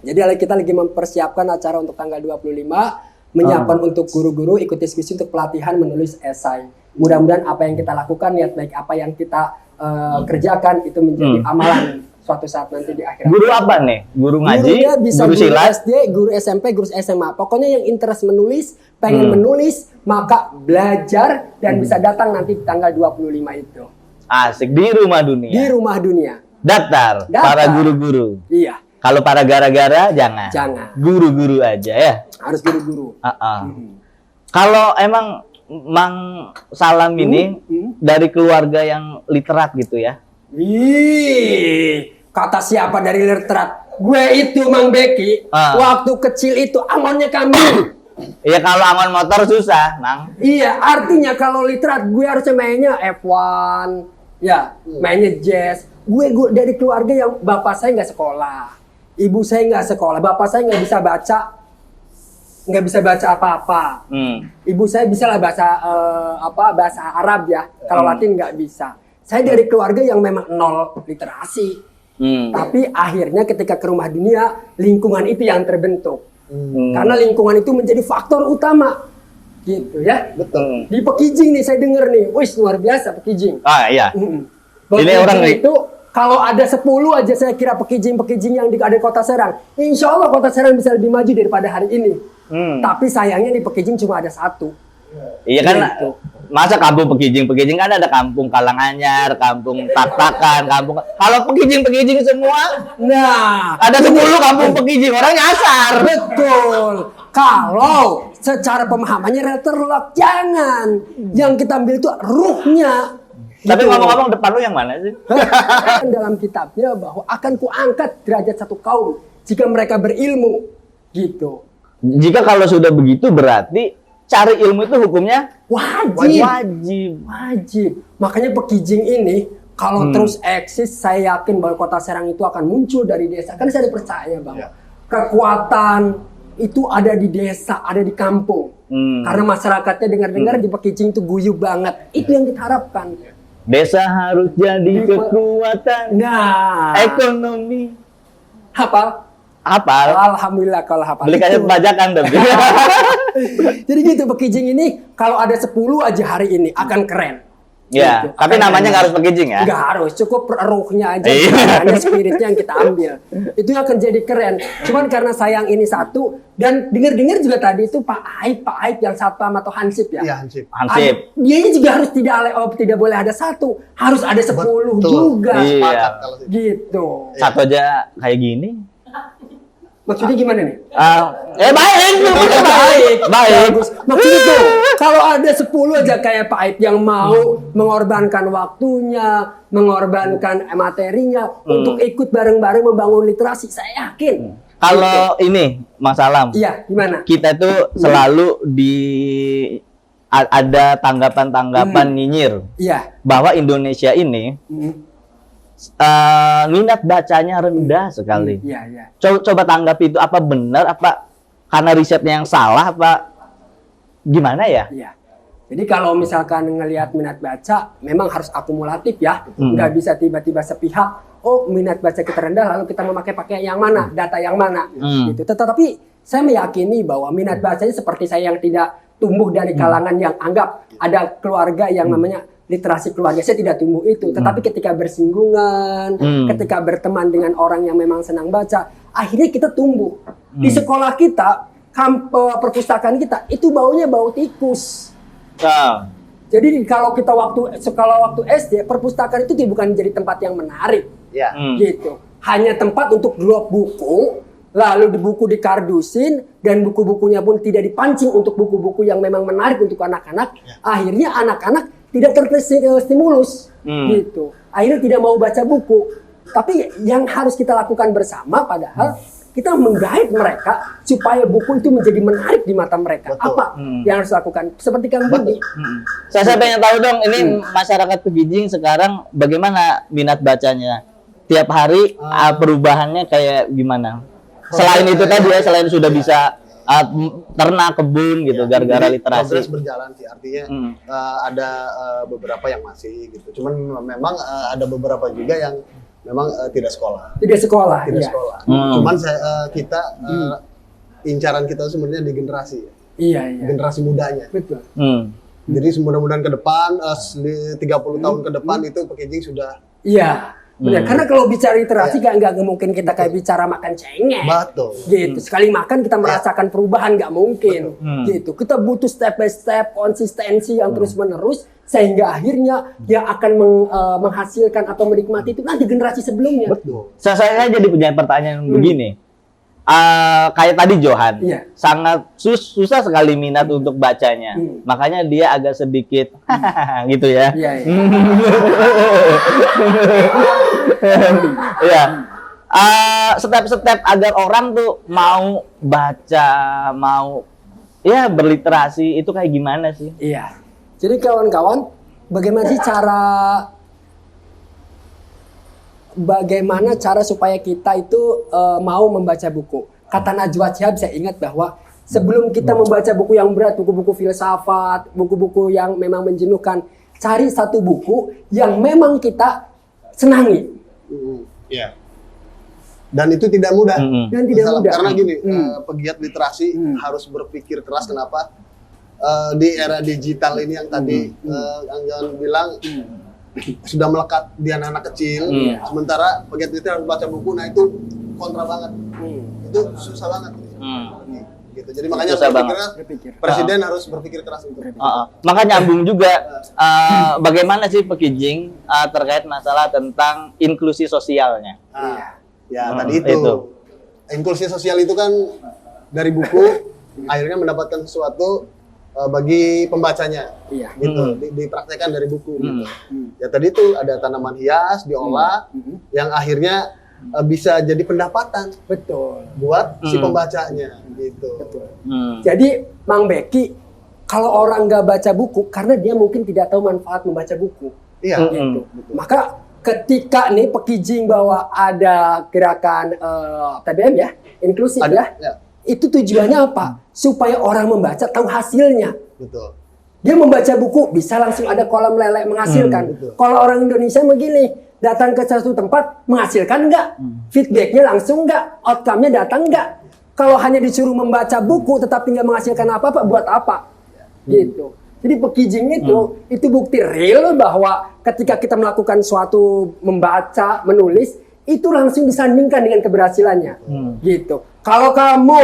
Jadi kita lagi mempersiapkan acara untuk tanggal 25, menyiapkan untuk guru-guru ikut diskusi untuk pelatihan menulis esai. Mudah-mudahan apa yang kita lakukan, niat baik apa yang kita kerjakan itu menjadi amalan suatu saat nanti di akhirat. Guru apa nih? Guru ngaji? Gurunya bisa Guru guru silat? SD, guru SMP, guru SMA. Pokoknya yang interest menulis, pengen menulis, maka belajar dan bisa datang nanti tanggal 25 itu. Asik, di rumah dunia. Di rumah dunia. Daftar para guru-guru. Iya, Kalau para gara-gara jangan. Jangan. Guru-guru aja ya. harus guru-guru. Kalau emang Mang Salam ini dari keluarga yang literat gitu ya. Kata siapa dari literat? Gue itu Mang Beki, waktu kecil itu angonnya kambing. Iya kalau angon motor susah, Mang. Iya, artinya kalau literat gue harusnya mainnya F1, ya, mainnya jazz. Gue dari keluarga yang bapak saya nggak sekolah, ibu saya nggak sekolah, bapak saya nggak bisa baca apa-apa. Ibu saya bisa lah bahasa Arab ya, kalau Latin nggak bisa. Saya dari keluarga yang memang nol literasi. Tapi akhirnya ketika ke rumah dunia, lingkungan itu yang terbentuk. Karena lingkungan itu menjadi faktor utama. Gitu ya. Betul. Di Pekijing nih saya denger nih, wis luar biasa Pekijing. Ah iya. Ini Ini orang itu Kalau ada 10 aja saya kira pekijing-pekijing yang ada di Kota Serang, insya Allah Kota Serang bisa lebih maju daripada hari ini. Tapi sayangnya di pekijing cuma ada 1. Iya kan, Gitu. masa kampung Pekijing kan ada kampung Kalanganyar, kampung Tak-Takan, kampung. Kalau Pekijing semua, Nah, ada 10 kampung Pekijing, orang nyasar. betul. Kalau secara pemahamannya terlock, jangan. Yang kita ambil itu ruhnya. Tapi Gitu. ngomong-ngomong depan lu yang mana sih? Dalam kitabnya bahwa akan kuangkat derajat satu kaum jika mereka berilmu. Gitu. Jika kalau sudah begitu berarti cari ilmu itu hukumnya Wajib. Makanya Pekijing ini kalau terus eksis, saya yakin bahwa Kota Serang itu akan muncul dari desa. Kan saya percaya bahwa kekuatan itu ada di desa, ada di kampung. Karena masyarakatnya dengar-dengar di Pekijing itu guyup banget. Itu yang kita harapkan. desa harus jadi kekuatan Nah, ekonomi. apa? Apa? Alhamdulillah kalau hafal. Beli kaset Itu. bajakan tapi. Jadi gitu Pekijing ini kalau ada 10 aja hari ini akan keren. Ya, Gitu. tapi Akan namanya keren. nggak harus Pekijing ya. Nggak harus, cukup ruhnya aja, Iya. hanya spiritnya yang kita ambil. Itu akan jadi keren. Cuman karena sayang ini 1 dan dengar-dengar juga tadi itu Pak Aib yang Satpam atau Hansip ya. Iya, Hansip. Hansip. Dia juga harus tidak boleh ada 1, harus ada 10 Betul. juga. Iya. Sepakat kalau itu. Gitu. Satu aja kayak gini. Maksudnya gimana nih? Baik. Baik. Bagus. Maksudnya tuh, kalau ada 10 aja kayak Pak Aib yang mau mengorbankan waktunya, mengorbankan materinya untuk ikut bareng-bareng membangun literasi, saya yakin. Kalau ini Mas Alam, Iya, gimana? kita tuh selalu ada tanggapan-tanggapan nyinyir Iya. bahwa Indonesia ini minat bacanya rendah sekali. Iya. Coba tanggapi itu, apa benar, apa karena risetnya yang salah, apa gimana ya? Iya. Jadi kalau misalkan ngelihat minat baca, memang harus akumulatif ya. Nggak bisa tiba-tiba sepihak, oh minat baca kita rendah, lalu kita memakai yang mana, data yang mana. Gitu. Tetapi saya meyakini bahwa minat bacanya seperti saya yang tidak tumbuh dari kalangan yang anggap ada keluarga yang namanya literasi keluarga, saya tidak tumbuh itu. Tetapi ketika bersinggungan, ketika berteman dengan orang yang memang senang baca, akhirnya kita tumbuh. Di sekolah kita, perpustakaan kita, itu baunya bau tikus. Nah, Jadi kalau kita waktu SD, perpustakaan itu bukan jadi tempat yang menarik, Ya. gitu. Hanya tempat untuk drop buku, lalu di buku dikardusin, dan buku-bukunya pun tidak dipancing untuk buku-buku yang memang menarik untuk anak-anak. Akhirnya anak-anak tidak terstimulus, gitu. Akhirnya tidak mau baca buku. Tapi yang harus kita lakukan bersama, padahal kita menggait mereka supaya buku itu menjadi menarik di mata mereka. Betul. Apa yang harus dilakukan? Seperti Kang Budi. saya pengen tahu dong, ini masyarakat Pekijing sekarang bagaimana minat bacanya? Tiap hari perubahannya kayak gimana? Selain itu tadi ya, selain sudah bisa ternak, kebun gitu, gara-gara Jadi, literasi. progres berjalan sih, artinya ada beberapa yang masih gitu. Cuman memang ada beberapa juga yang memang tidak sekolah. Tidak sekolah. Tidak Iya. sekolah. Cuman kita incaran kita sebenarnya di generasi, Iya. generasi mudanya. Betul. Jadi mudah-mudahan ke depan 30 tahun ke depan itu Pekijing sudah Iya. Benar. Karena kalau bicara literasi nggak mungkin kita kayak bicara makan cengek. betul. Gitu. Sekali makan kita merasakan perubahan, nggak mungkin. Gitu. Kita butuh step by step, konsistensi yang terus menerus sehingga akhirnya yang akan menghasilkan atau menikmati itu nanti generasi sebelumnya. Betul. Saya jadi punya pertanyaan begini. Kayak tadi Johan, Iya. sangat susah sekali minat untuk bacanya. Makanya dia agak sedikit gitu ya. Iya. Iya. Step-step agar orang tuh mau baca, mau ya berliterasi itu kayak gimana sih? Iya. Jadi kawan-kawan, bagaimana cara supaya kita itu mau membaca buku? Kata Najwa Shihab, saya ingat bahwa sebelum kita membaca buku yang berat, buku-buku filsafat, buku-buku yang memang menjenuhkan, cari satu buku yang memang kita senangi. Iya. Dan itu tidak mudah. Dan tidak mudah. Karena gini, pegiat literasi harus berpikir keras. Kenapa? Di era digital ini yang tadi Kang Johan bilang, sudah melekat di anak-anak kecil. Sementara pegiat penelitian harus baca buku, nah itu kontra banget. Itu susah banget. Gitu. Jadi makanya Susah presiden harus berpikir keras untuk itu. Maka nyambung juga bagaimana sih Pekijing terkait masalah tentang inklusi sosialnya. Ya tadi itu. Inklusi sosial itu kan dari buku akhirnya mendapatkan sesuatu bagi pembacanya. Gitu. Dipraktekkan dari buku. Gitu. Ya tadi itu ada tanaman hias diolah yang akhirnya bisa jadi pendapatan. Betul. Buat si pembacanya gitu. Betul. Jadi Mang Beki, kalau orang nggak baca buku karena dia mungkin tidak tahu manfaat membaca buku. Iya. Gitu. Maka ketika nih Pekijing bahwa ada gerakan TBM ya, inklusif Ya. itu tujuannya apa? Supaya orang membaca tahu hasilnya. Betul. Dia membaca buku bisa langsung ada kolam lele menghasilkan. Kalau orang Indonesia begini, datang ke satu tempat menghasilkan enggak? Feedbacknya langsung enggak? Outcome-nya datang enggak? Kalau hanya disuruh membaca buku tetapi nggak menghasilkan apa-apa, buat apa? Gitu. Jadi Pekijing itu bukti real bahwa ketika kita melakukan suatu membaca, menulis, itu langsung disandingkan dengan keberhasilannya. Gitu. Kalau kamu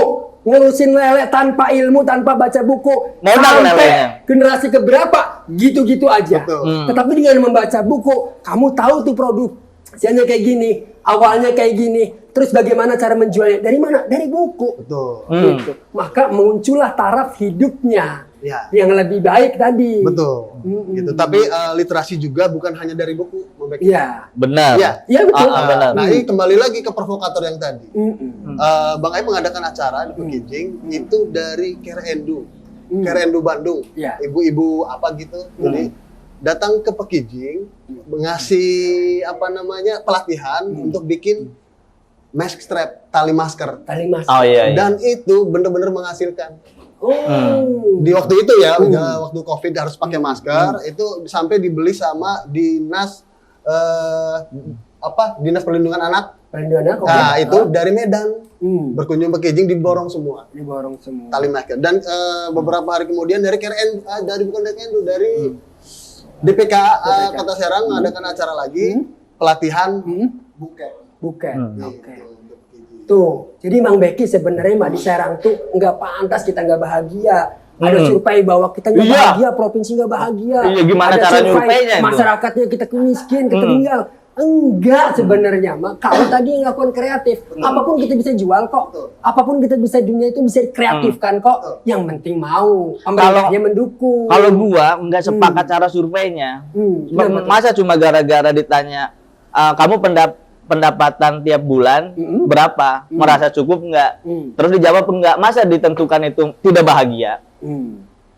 ngurusin lele tanpa ilmu, tanpa baca buku, Modal sampai lelenya. generasi keberapa, gitu-gitu aja. Betul. Tetapi dengan membaca buku, kamu tahu tuh produksinya kayak gini, awalnya kayak gini, terus bagaimana cara menjualnya, dari mana? Dari buku. Betul. Gitu. Maka muncullah taraf hidupnya Ya. yang lebih baik tadi. Betul. Gitu. Tapi literasi juga bukan hanya dari buku, Membeki. Iya. Benar. Iya. Iya betul. Benar. Nah, ini kembali lagi ke provokator yang tadi. Mm-mm. Bang Ai mengadakan acara di Pekijing itu dari Kerendu. Kerendu Bandung. Iya. Ibu-ibu apa gitu. Jadi datang ke Pekijing ngasih pelatihan untuk bikin mask strap, tali masker. Tali mas. Oh iya. Dan itu benar-benar menghasilkan. Di waktu itu ya, waktu COVID harus pakai masker, itu sampai dibeli sama dinas Dinas Perlindungan Anak. Perlindungan anak. Nah, itu dari Medan. Berkunjung ke Pekijing diborong semua. Diborong semua. Tali masker. Dan beberapa hari kemudian dari dari DPK Kota Serang mengadakan acara lagi pelatihan buket. Bukan. Gitu, Oke. untuk Pekijing. Tuh, jadi Mang Beki sebenarnya mah di Serang tuh nggak pantas kita nggak bahagia. Ada survei bahwa kita nggak Iya. bahagia, provinsi nggak bahagia. Iya, gimana Ada cara survei nyurveinya itu? masyarakatnya kita miskin, kita tinggal. Enggak sebenarnya, mah kalau tadi yang lakukan kreatif, apapun kita bisa jual kok. Apapun kita bisa dunia itu bisa kreatifkan kok. Yang penting mau, pemerintahnya mendukung. Kalau gua nggak sepakat cara surveinya. Kenapa tuh? Masa cuma gara-gara ditanya kamu pendapatan tiap bulan berapa? Merasa cukup nggak? Terus dijawab enggak. Masa ditentukan itu tidak bahagia?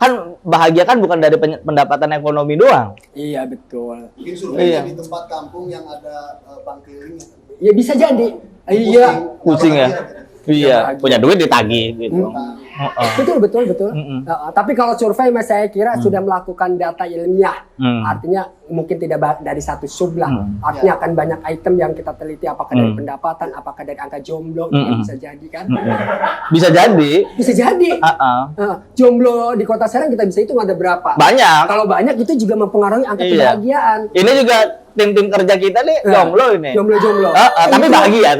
Kan bahagia kan bukan dari pendapatan ekonomi doang. Iya betul. Mungkin surveinya Iya. di tempat kampung yang ada bank kelilingnya. Ya bisa jadi. Iya. Pusing ya? Iya, punya duit ditagih gitu. Betul. Tapi kalau survei mas saya kira sudah melakukan data ilmiah. Artinya mungkin tidak dari satu sub lah. Artinya akan banyak item yang kita teliti apakah dari pendapatan, apakah dari angka jomblo, itu bisa jadi kan. Bisa jadi. Bisa jadi. Jomblo di Kota Serang kita bisa hitung ada berapa. Banyak. Kalau banyak itu juga mempengaruhi angka Iya. kebahagiaan. Ini juga tim-tim kerja kita nih jomblo ini. Jomblo. Tapi bahagia.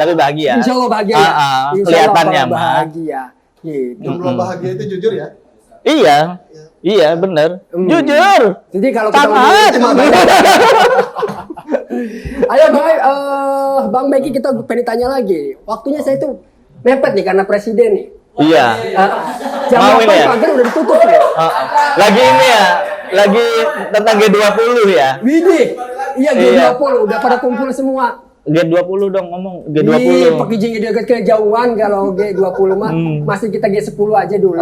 Insya Allah bahagia. Ah, ya. ah, Insya kelihatannya, Allah Mas. bahagia. Gitu. Jomblo bahagia itu jujur ya. Iya, bener. Jujur. Jadi kalau kita Sangat. ngomongin cuma banyak. Ayo Bang Beki kita pengen tanya lagi. Waktunya saya tuh mepet nih karena presiden nih. Iya. Jam Mau 8 ini ya? pagar udah ditutup nih. Lagi ini ya, lagi tentang G20 ya. Widih. Iya G20 udah pada kumpul semua. G20 dong ngomong Ih, G20. Pekijing dekat kejauhan kalau G20 mah masih kita G10 aja dulu.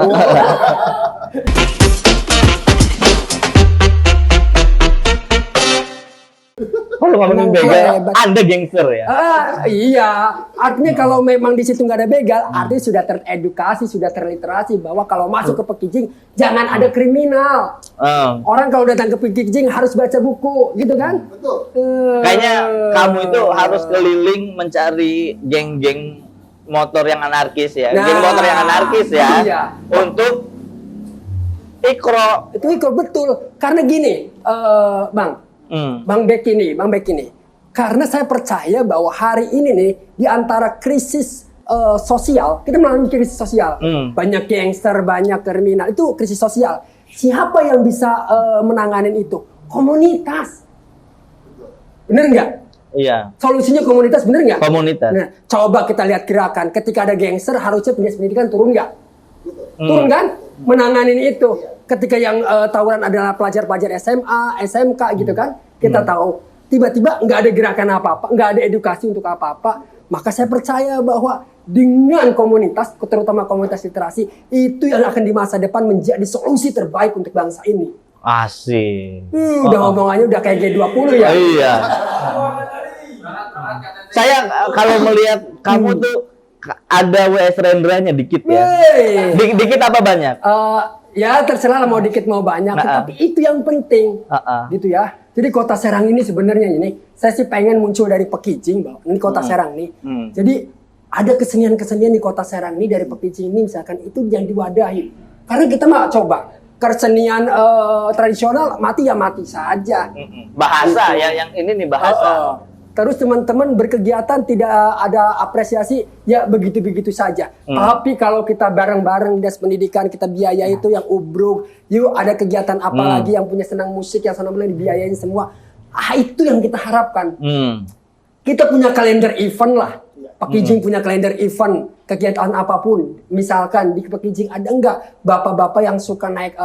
Kalau ngomongin Emang begal, hebat. Anda gangster ya. Iya, artinya kalau memang di situ nggak ada begal, artinya sudah teredukasi, sudah terliterasi bahwa kalau masuk ke Pekijing jangan ada kriminal. Orang kalau datang ke Pekijing harus baca buku, gitu kan? Betul. Kayaknya kamu itu harus keliling mencari geng-geng motor yang anarkis ya. Nah, Geng motor yang anarkis ya. iya. Untuk ikro. Itu betul. Karena gini, Bang, Bang Bek ini. Karena saya percaya bahwa hari ini nih di antara krisis sosial, kita mengalami krisis sosial. Banyak gangster, banyak kriminal, itu krisis sosial. Siapa yang bisa menanganin itu? Komunitas. Bener nggak? Iya. Solusinya komunitas, bener nggak? Komunitas. Nah, coba kita lihat gerakan. Ketika ada gangster, harusnya pendidikan turun nggak? Turun kan? Menanganin itu. Ketika yang tawuran adalah pelajar-pelajar SMA, SMK gitu kan? Kita tahu. Tiba-tiba nggak ada gerakan apa-apa, nggak ada edukasi untuk apa-apa. Maka saya percaya bahwa dengan komunitas, terutama komunitas literasi, itu yang akan di masa depan menjadi solusi terbaik untuk bangsa ini. Asik. Udah ngomongannya udah kayak G20 ya. Iya. Saya kalau melihat kamu tuh ada WS rendernya dikit ya. Wey. Dikit apa banyak? Ya terserah lah mau dikit mau banyak, tapi itu yang penting, gitu ya. Jadi kota Serang ini sebenarnya saya sih pengen muncul dari Pekijing, Bang. Ini kota Serang nih. Jadi ada kesenian-kesenian di kota Serang nih dari Pekijing ini, misalkan itu yang diwadahi. Karena kita mah coba kesenian tradisional mati ya mati saja. Bahasa ya, yang ini nih bahasa. Terus teman-teman berkegiatan tidak ada apresiasi, ya begitu-begitu saja. Tapi kalau kita bareng-bareng Dinas Pendidikan, kita biaya itu yang ubruk, yuk ada kegiatan apa lagi yang punya senang musik, yang senang boleh dibiayain semua. Itu yang kita harapkan. Kita punya kalender event lah. Pekijing punya kalender event, kegiatan apapun. Misalkan di Pekijing ada enggak bapak-bapak yang suka naik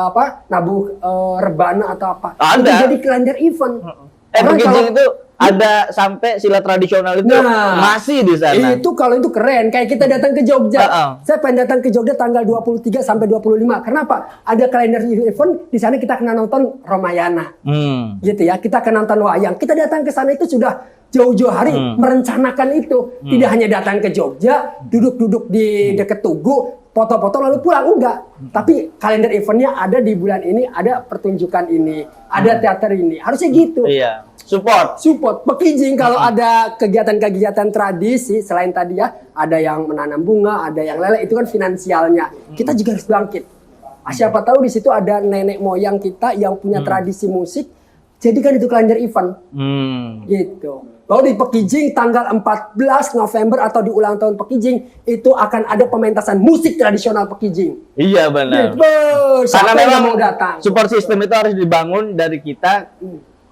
nabuh rebana atau apa? Itu Ada. jadi kalender event. Pekijing itu ada sampai silat tradisional itu masih di sana. Itu kalau itu keren. Kayak kita datang ke Jogja. Saya pengen datang ke Jogja tanggal 23 sampai 25. Kenapa? Ada kalender event di sana, kita akan nonton Ramayana. Gitu ya. Kita akan nonton wayang. Kita datang ke sana itu sudah jauh-jauh hari merencanakan itu. Tidak hanya datang ke Jogja, duduk-duduk di dekat Tugu, foto-foto lalu pulang, enggak. Tapi kalender eventnya ada di bulan ini, ada pertunjukan ini, ada teater ini. Harusnya gitu. Iya. Support. Pekijing kalau ada kegiatan-kegiatan tradisi selain tadi ya, ada yang menanam bunga, ada yang lele, itu kan finansialnya. Kita juga harus bangkit. Siapa tahu di situ ada nenek moyang kita yang punya tradisi musik, jadikan itu kalender event. Gitu. Bahwa di Pekijing tanggal 14 November atau di ulang tahun Pekijing itu akan ada pementasan musik tradisional Pekijing. Iya benar. Gitu. Karena Siapa yang memang mau datang? support system itu harus dibangun dari kita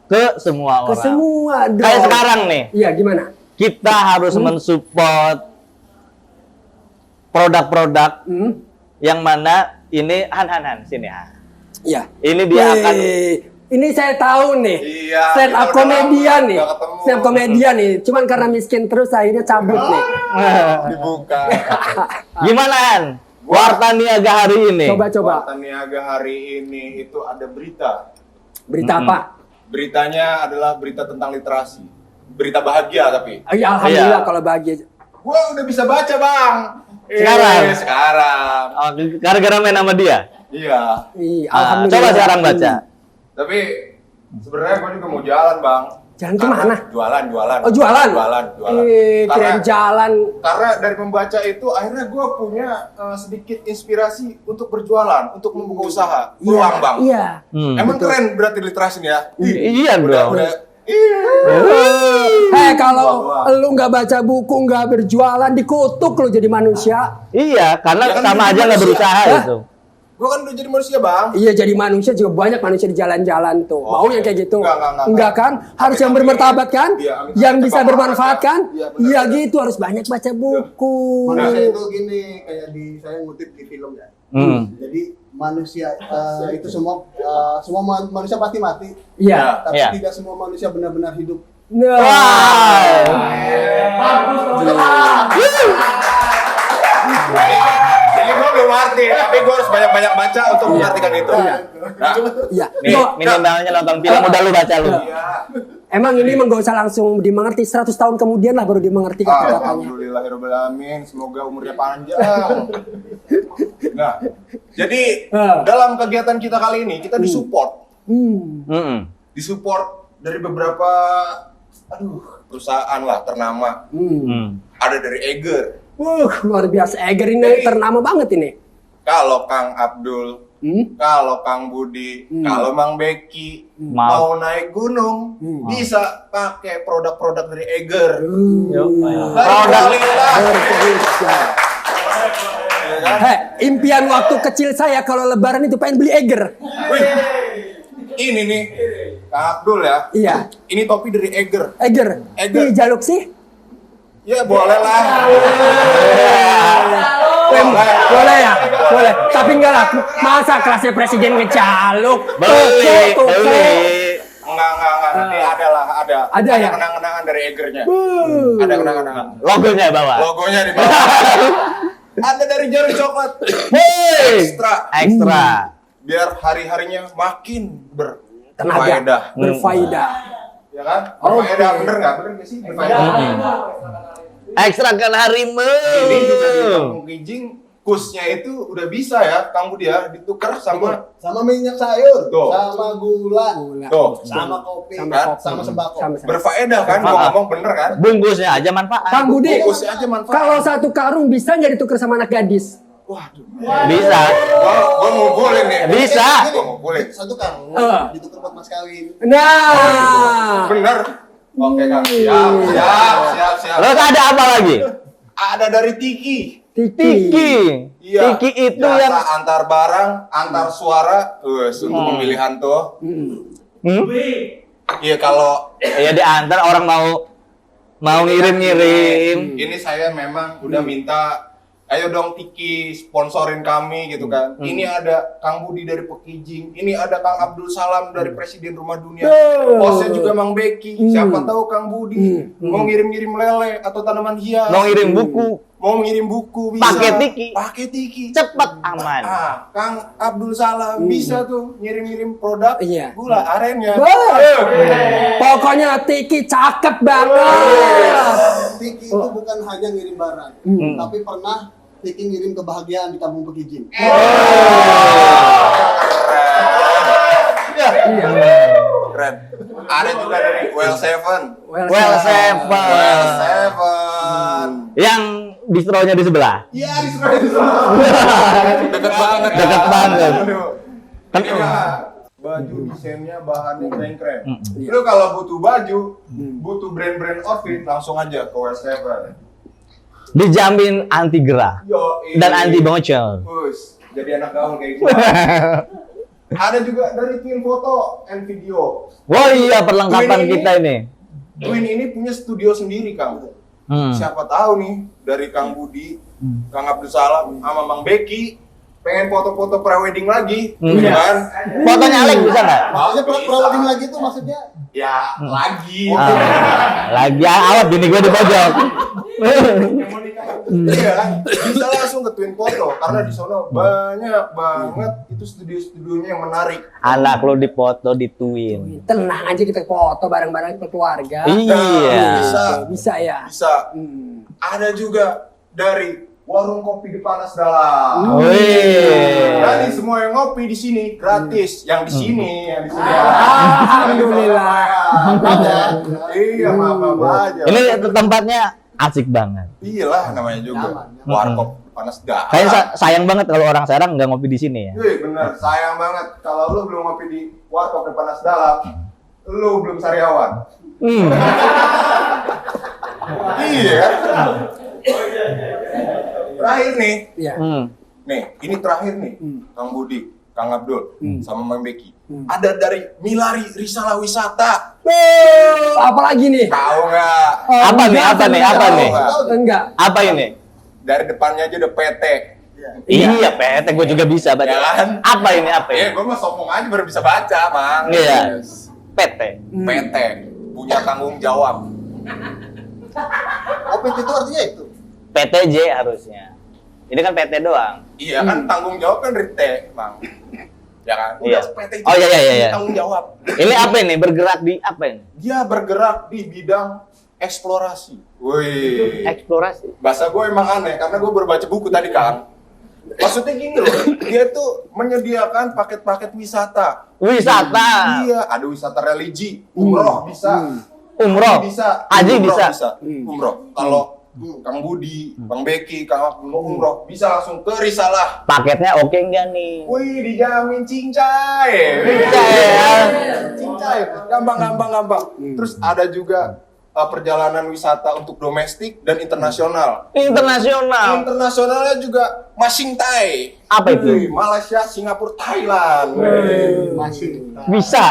ke semua orang. Ke semua dong. Kayak sekarang nih. Iya, gimana? Kita harus mensupport produk-produk yang mana ini Han sini ya. Iya. Ini dia akan ini saya tahu nih. Iya, Stand up kita komedian nih. udah ketemu. Stand up komedian nih. Cuman karena miskin terus akhirnya cabut nih. Dibuka. Gimana Han? Warta Niaga hari ini. Coba. Warta Niaga hari ini itu ada berita. Berita apa? Beritanya adalah berita tentang literasi. Berita bahagia tapi. Ya, alhamdulillah Iya. kalau bahagia. Gua udah bisa baca, Bang. Sekarang? Sekarang. Oh, gara-gara main sama dia. Iya. Alhamdulillah. Coba sekarang baca. Tapi sebenarnya gua juga mau jalan, Bang. Jalan kemana? Jualan. Oh, jualan? Jualan. Keren jalan. Karena dari membaca itu akhirnya gue punya sedikit inspirasi untuk berjualan, untuk membuka usaha, peluang Bang. Iya. Emang keren berarti literasi nih ya? Iya dong. Kalau lu nggak baca buku, nggak berjualan, dikutuk lu jadi manusia. Iya, karena Ya kan sama jadi aja nggak manusia. berusaha Hah? itu. Gue kan udah jadi manusia Bang. Iya, jadi manusia juga banyak manusia di jalan-jalan tuh. Mau yang kayak gitu? Enggak. Kan? Harus yang bermartabat kan? Iya, amin. Yang bisa bermanfaat kan? Iya, benar. Iya gitu, harus banyak baca buku. Manusia itu gini, kayak saya ngutip di film ya. Jadi manusia itu semua manusia pasti mati, Iya. tapi Iya. tidak semua manusia benar-benar hidup. Nah. Jadi gue belum ngerti, tapi gue harus banyak-banyak baca untuk mengartikan itu. Nah, Iya. Nih, minimalnya nonton film udah lu baca lu. Emang ini nggak usah langsung dimengerti, 100 tahun kemudian lah baru dimengerti kata-katanya. Alhamdulillahirobbilalamin, semoga umurnya panjang. Nah, jadi dalam kegiatan kita kali ini kita disupport, disupport dari beberapa, perusahaan lah ternama. Ada dari Eger. Luar biasa. Eger ini ternama banget ini. kalau Kang Abdul, kalau Kang Budi, kalau Mang Beki mau naik gunung, bisa pakai produk-produk dari Eger. Alhamdulillah. Impian waktu kecil saya kalau lebaran itu pengen beli Eger. Wih, ini nih, Kang Abdul ya. Iya. Ini topi dari Eger. Eger. Eger. Ih, jaluk sih. Ya boleh lah. Boleh ya? Boleh. Tapi enggak lah. Masa kelasnya presiden ngecaluk? Beli. Enggak. Ini ada. Ada ya? Kenang-kenangan dari Egernya. Ada kenang-kenangan. Logonya bawah. Logonya di bawah. Ada dari Jari Coklat. Ekstra. Biar hari-harinya makin Tenaga. Berfaedah. Ya kan? Berfaedah, bener nggak sih? Berfaedah. Ekstra kan harimu. Ini juga di Kampung Kijing, kusnya itu udah bisa ya, Kang Budi ya, ditukar sama minyak sayur, Tuh. sama gula, tuh, sama kopi, Sama sama sembako. berfaedah kan? Gua ngomong bener kan? Bungkusnya aja manfaat. Kang Budi, Bungkusnya aja manfaat. kalau satu karung bisa nggak ditukar sama anak gadis? Waduh, Bisa. gua ngumpulin nih. Bisa. Gua ngumpulin. Satu karung ditukar buat mas kawin. Nah. Bener. Oke Kang, siap. Terus ada apa lagi? Ada dari Tiki. Tiki. Iya. Tiki itu jasa yang antar barang, antar suara, untuk pemilihan tuh. Iya kalau ya diantar orang mau ngirim-ngirim. ini saya memang udah minta, ayo dong Tiki sponsorin kami gitu kan. Ini ada Kang Budi dari Pekijing, ini ada Kang Abdul Salam dari Presiden Rumah Dunia, bosnya juga Mang Beki. Siapa tahu Kang Budi mau ngirim-ngirim lele atau tanaman hias, Mau ngirim buku. mau ngirim buku bisa. Pakai Tiki. Cepet aman. Kang Abdul Salam bisa tuh ngirim-ngirim produk gula arennya. Pokoknya Tiki cakep banget. Tiki itu bukan hanya ngirim barang, tapi pernah Tiki ngirim kebahagiaan di Kampung Pekijing. Keren. Ada juga dari Well Seven. Well Seven. Yang distronya di sebelah. Iya, disuruh. Deket banget. Deket banget. Ini mah baju desainnya bahannya keren-keren. Lu kalau butuh baju, butuh brand-brand outfit, langsung aja ke Well Seven. Dijamin anti gerah dan anti bocor. Bus, jadi anak gaul kayak gua. Ada juga dari Twin Photo and Video. Wah iya perlengkapan kita ini. Twin ini punya studio sendiri, Kang. Siapa tahu nih dari Kang Budi, Kang Abdul Salam, sama Mang Beki pengen foto-foto pre-wedding lagi, gitu kan? Fotonya Alek bisa nggak? Maksudnya pro-wedding lagi itu maksudnya? Ya, lagi. Lagi awet bini gue di pojok. Iya, bisa langsung ke Twin Photo karena di sana banyak banget itu studio-studionya yang menarik. Anak lo dipoto di Twin. Tenang aja kita foto bareng-bareng keluarga. Iya. Bisa ya. Bisa. Ada juga dari warung kopi di Panas Dalam. Wih. Jadi semua yang ngopi di sini gratis. Yang di sini, Alhamdulillah. Iya, maaf aja. Ini tempatnya asik banget. Iyalah namanya juga. Warkop Panas Dalam. Kayaknya sayang banget kalau orang Serang nggak ngopi di sini ya. Wih, bener. Sayang banget kalau lu belum ngopi di Warkop di Panas Dalam, lu belum sariawan. Iya. Terakhir nih. Iya. Nih, ini terakhir nih. Kang Budi, Kang Abdul, sama Mang Beki. Ada dari Milari Risalah Wisata. Apalagi nih? Tahu nggak? Apa nih? Enggak. Apa ini? Dari depannya aja udah PT. Iya, PT gue juga bisa baca. Ya kan? Apa ini? Gue mah sombong aja baru bisa baca, Mang. Iya. PT. PT punya tanggung jawab. OPT itu artinya itu? PTJ harusnya. Ini kan PT doang. Iya kan tanggung jawab kan dari T, Mang. Ya kan? Iya. Udah PT itu Oh iya. tanggung jawab. Ini apa ini? Bergerak di apa ini? Dia bergerak di bidang eksplorasi. Wih. Eksplorasi. Bahasa gue emang aneh karena gue baru baca buku tadi kan. Maksudnya gini loh, dia tuh menyediakan paket-paket wisata. Wisata. Iya, ada wisata religi, umroh bisa. Umroh. Haji bisa. Haji Umroh bisa. Umroh. Kalau Kang Budi, Bang Beki, Kang Abdul mau umroh, bisa langsung ke Risalah. Paketnya oke nggak nih? Wih, dijamin cincai. Cincai. Gampang. Terus ada juga perjalanan wisata untuk domestik dan internasional. Internasional. Internasionalnya juga Masing Thai. Apa itu? Wih, Malaysia, Singapura, Thailand. Masih. Bisa.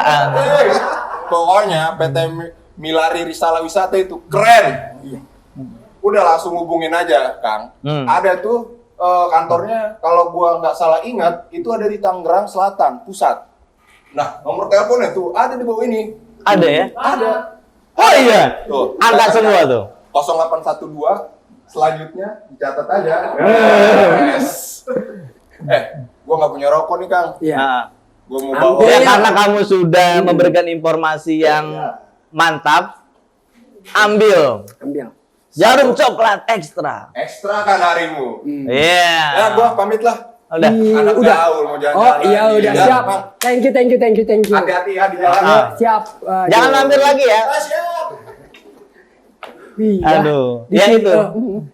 Pokoknya PT Milari Risalah Wisata itu keren. Udah langsung hubungin aja, Kang. Ada tuh kantornya, kalau gua nggak salah ingat, itu ada di Tangerang Selatan, pusat. Nah, nomor teleponnya tuh ada di bawah ini. Ada ya? Ada. Oh iya. Tuh. Angkat semua tuh. 0812 selanjutnya dicatat aja. Yes. Gua nggak punya rokok nih, Kang. Iya. Nah, Gua mau bawa. ya karena kamu sudah memberikan informasi yang mantap, ambil jarum coklat ekstra. Ekstra kan harimu. Iya. Ya, gua pamit lah. Udah. Anak udah. gaul mau jalan-jalan. Oh iya lagi. udah Ya, siap. Bang. Thank you. Hati-hati ya di jalan. Siap. Jangan mampir lagi ya. Siap. Iya. Aduh. Di Ya sini, itu.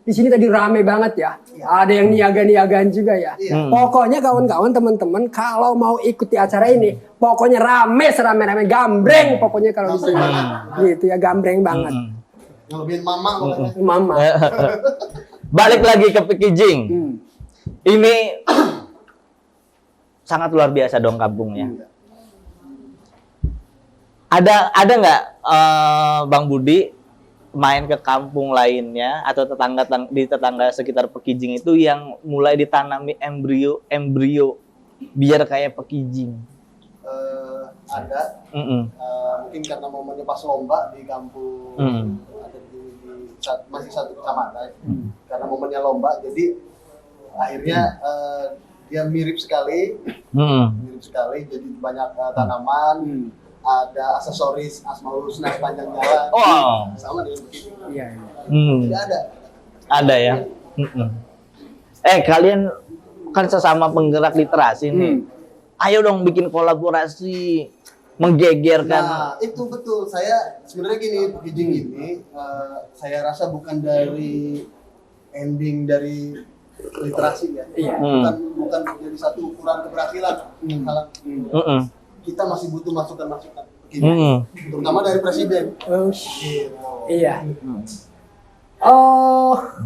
di sini tadi rame banget ya. Ada yang niaga-niagaan juga ya. Pokoknya kawan-kawan teman-teman kalau mau ikuti acara ini, pokoknya rame serame-rame gambreng pokoknya kalau di sini. Gitu ya, gambreng banget. Ngelebihin mama pokoknya. Mama. Balik lagi ke packaging. Ini sangat luar biasa dong kampungnya. Ada nggak Bang Budi main ke kampung lainnya atau di tetangga sekitar Pekijing itu yang mulai ditanami embrio biar kayak Pekijing? Ada. Mungkin karena momennya pas lomba di kampung ada masih satu kecamatan. Karena momennya lomba, jadi akhirnya dia mirip sekali, jadi banyak tanaman, ada aksesoris Asmaul Husna sepanjang jalan, sama dengan begini. Iya. Jadi Ada ya. Kalian kan sesama penggerak literasi nih. Ayo dong bikin kolaborasi menggegerkan. Nah, itu betul. Saya sebenarnya gini, Pekijing ini saya rasa bukan dari ending dari literasi ya. Bukan jadi satu ukuran keberhasilan. Kita masih butuh masukan-masukan Pekijing, terutama dari presiden. Iya.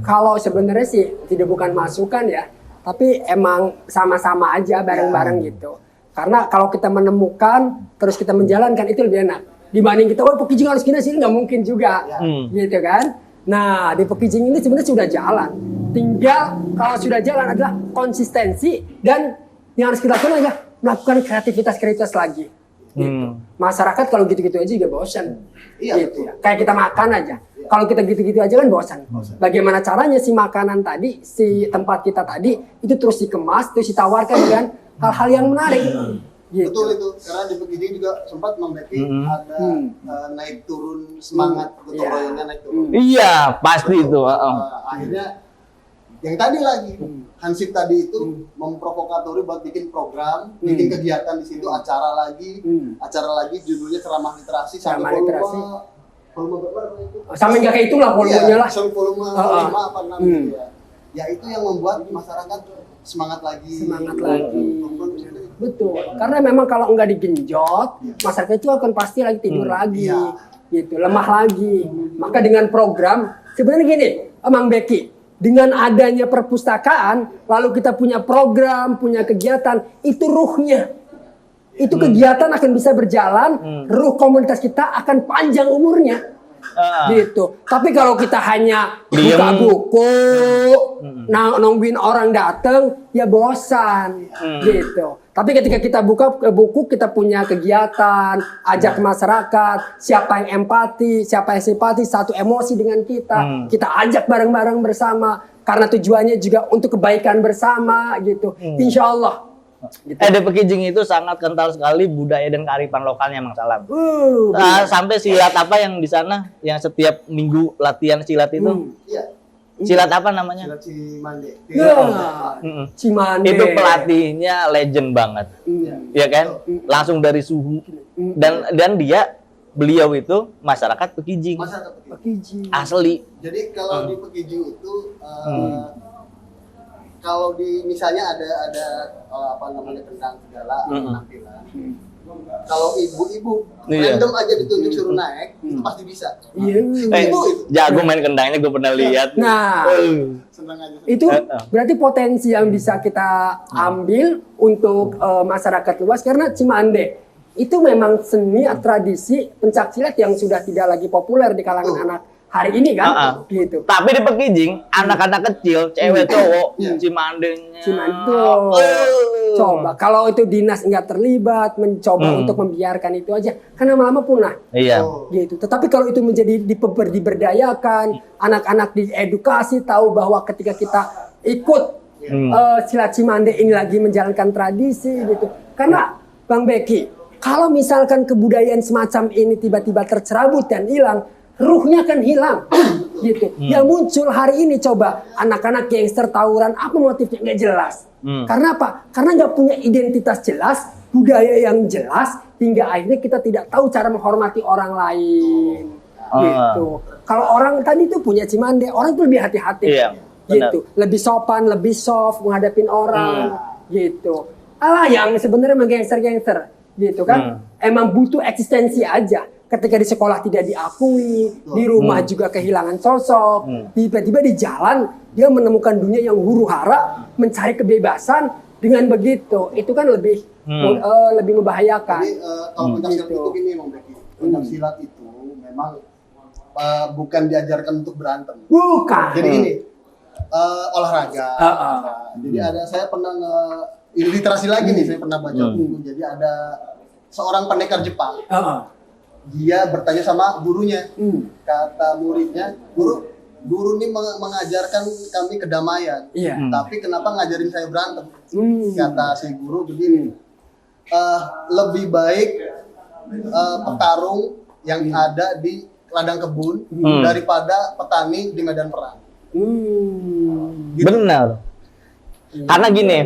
Kalau sebenarnya sih bukan masukan ya, tapi emang sama-sama aja bareng-bareng gitu. Karena kalau kita menemukan terus kita menjalankan itu lebih enak dibanding kita Pekijing harus gini sih, nggak mungkin juga, gitu kan. Nah di Pekijing ini sebenarnya sudah jalan, tinggal kalau sudah jalan adalah konsistensi dan yang harus kita lakukan adalah melakukan kreativitas lagi. Gitu. Masyarakat kalau gitu-gitu aja juga bosan. Gitu ya. Kayak kita makan aja. Kalau kita gitu-gitu aja kan bosan. Bagaimana caranya si makanan tadi, si tempat kita tadi itu terus dikemas, terus ditawarkan dengan hal-hal yang menarik. Gitu. Betul itu. Karena di Pekijing juga sempat membeki ada naik turun semangat gotong royongnya naik turun. Iya, pasti itu. Akhirnya yang tadi lagi Hansip tadi itu memprovokatori buat bikin program, bikin kegiatan di situ, acara lagi judulnya ceramah literasi sampai volume berapa itu? Sama nggak kayak itulah volumenya lah. Sampai volume 5 apa 6 gitu ya. Ya itu yang membuat masyarakat semangat lagi. Betul. Karena memang kalau nggak digenjot, masyarakat itu akan pasti lagi tidur lagi, gitu, lemah lagi. Maka dengan program sebenarnya gini, Mang Beki. Dengan adanya perpustakaan, lalu kita punya program, punya kegiatan, itu ruhnya. Itu kegiatan akan bisa berjalan, ruh komunitas kita akan panjang umurnya. Gitu. Tapi kalau kita hanya buka buku, nungguin orang datang, ya bosan. Gitu. Tapi ketika kita buka buku, kita punya kegiatan, ajak masyarakat, siapa yang empati, siapa yang simpati, satu emosi dengan kita, kita ajak bareng-bareng bersama, karena tujuannya juga untuk kebaikan bersama, gitu. Insya Allah. Gitu. Di Pekijing itu sangat kental sekali budaya dan kearifan lokalnya, Mang Salam. Sampai silat apa yang di sana, yang setiap minggu latihan silat itu? Silat apa namanya? Silat Cimande. Cimande. Itu pelatihnya legend banget, ya kan? Langsung dari suhu dan dia beliau itu masyarakat Pekijing. Masyarakat Pekijing. Pekijing. Asli. Jadi kalau di Pekijing itu kalau di misalnya ada apa namanya kendang segala penampilan. Kalau ibu-ibu Iya. random aja ditunjuk suruh naik, itu pasti bisa. Iya. Ibu itu. Jago main kendangnya gue pernah lihat. Nah, Senang aja. itu berarti potensi yang bisa kita ambil untuk masyarakat luas karena Cimande itu memang seni tradisi pencaksilat yang sudah tidak lagi populer di kalangan anak hari ini kan, gitu. Tapi di Pekijing, anak-anak kecil, cewek cowok, Cimandenya. Cimande. Coba kalau itu dinas nggak terlibat, mencoba untuk membiarkan itu aja, kan lama-lama punah. Iya. Gitu. Tetapi kalau itu menjadi diberdayakan, anak-anak diedukasi tahu bahwa ketika kita ikut silat Cimande ini lagi menjalankan tradisi gitu. Karena Bang Beki, kalau misalkan kebudayaan semacam ini tiba-tiba tercerabut dan hilang, ruhnya kan hilang gitu. Yang muncul hari ini coba anak-anak gangster tawuran apa motifnya nggak jelas. Karena apa? Karena nggak punya identitas jelas, budaya yang jelas, hingga akhirnya kita tidak tahu cara menghormati orang lain. Gitu. Kalau orang tadi itu punya Cimande, orang itu lebih hati-hati. Iya, Gitu. Lebih sopan, lebih soft menghadapin orang. Gitu. Alah yang sebenarnya menggangster-gangster. Gitu kan. Emang butuh eksistensi aja. Ketika di sekolah tidak diakui, di rumah juga kehilangan sosok, tiba-tiba di jalan dia menemukan dunia yang huru-hara, mencari kebebasan. Dengan begitu, itu kan lebih lebih membahayakan. Jadi kalau pencaksilat itu gini Bang Beki. Pencaksilat itu memang bukan diajarkan untuk berantem. Bukan. Jadi ini olahraga. Jadi saya pernah ini literasi lagi nih, saya pernah baca buku. Jadi ada seorang pendekar Jepang. Dia bertanya sama gurunya. Kata muridnya, guru ini mengajarkan kami kedamaian. Iya. Tapi kenapa ngajarin saya berantem? Kata si guru begini. Lebih baik petarung yang ada di ladang kebun daripada petani di medan perang. Gitu. Benar. Karena gini,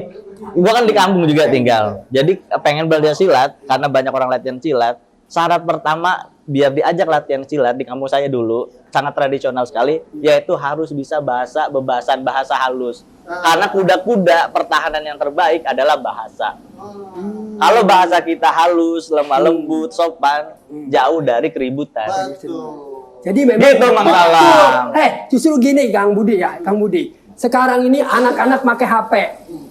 gua kan di kampung juga tinggal. Jadi pengen belajar silat karena banyak orang latihan silat. Syarat pertama biar diajak latihan silat di kampung saya dulu sangat tradisional sekali, yaitu harus bisa bebasan bahasa halus. Karena kuda-kuda pertahanan yang terbaik adalah bahasa. Kalau bahasa kita halus, lemah lembut, sopan, jauh dari keributan. Jadi memang Gitu, Mang Salam. Justru gini Kang Budi ya, Kang Budi. Sekarang ini anak-anak pakai HP.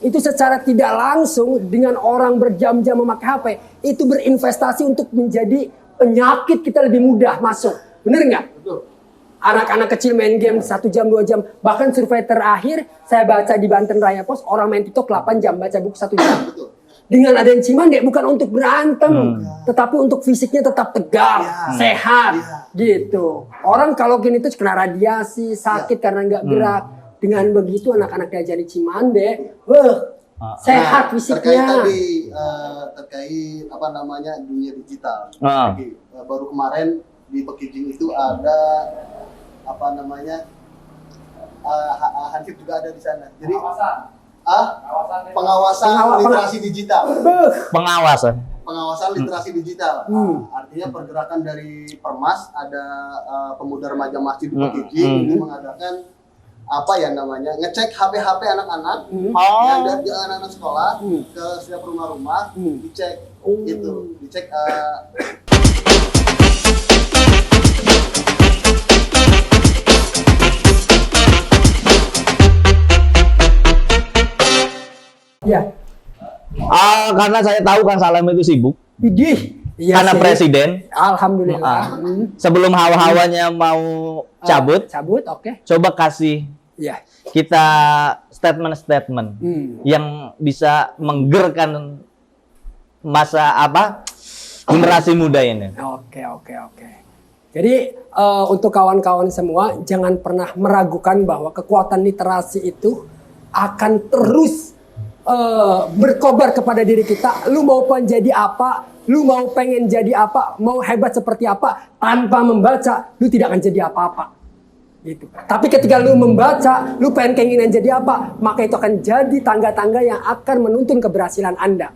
Itu secara tidak langsung dengan orang berjam-jam memakai HP, itu berinvestasi untuk menjadi penyakit kita lebih mudah masuk. Bener nggak? Anak-anak kecil main game 1 jam, 2 jam. Bahkan survei terakhir saya baca di Banten Raya Pos, orang main TikTok 8 jam, baca buku 1 jam. Dengan adanya Cimande bukan untuk berantem, tetapi untuk fisiknya tetap tegar, sehat, gitu. Orang kalau gini tuh kena radiasi, sakit karena nggak gerak. Dengan begitu anak-anak diajari Cimande, sehat fisiknya. Terkait apa namanya dunia digital. Jadi, baru kemarin di Pekijing itu ada apa namanya Hansip juga ada di sana. Jadi pengawasan literasi digital. Pengawasan Literasi digital. Artinya pergerakan dari Permas, ada pemuda remaja masjid di Pekijing ini mengadakan apa ya namanya ngecek HP anak-anak yang dari anak-anak sekolah ke setiap rumah-rumah dicek gitu dicek Ya. Karena saya tahu Kang Salam itu sibuk. Idih. Iya Karena sih. presiden. Alhamdulillah. Sebelum hawa-hawanya mau cabut, oke. coba kasih Ya. kita statement-statement yang bisa menggerkan masa generasi muda ini. Oke. Jadi untuk kawan-kawan semua jangan pernah meragukan bahwa kekuatan literasi itu akan terus berkobar kepada diri kita. Lu mau jadi apa, lu mau pengen jadi apa, mau hebat seperti apa, tanpa membaca lu tidak akan jadi apa-apa. Gitu. Tapi ketika lu membaca, lu pengen keinginan jadi apa, maka itu akan jadi tangga-tangga yang akan menuntun keberhasilan Anda.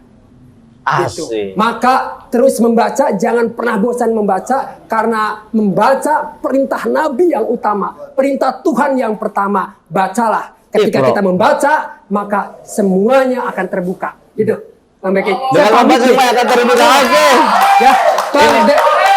Asik. Maka terus membaca, jangan pernah bosan membaca, karena membaca perintah Nabi yang utama, perintah Tuhan yang pertama. Bacalah. Ketika Iqra. kita membaca, maka semuanya akan terbuka. Gitu. Bang Beki. Saya Dengan pamit membaca nih. semua akan terbuka. Oke. Ya,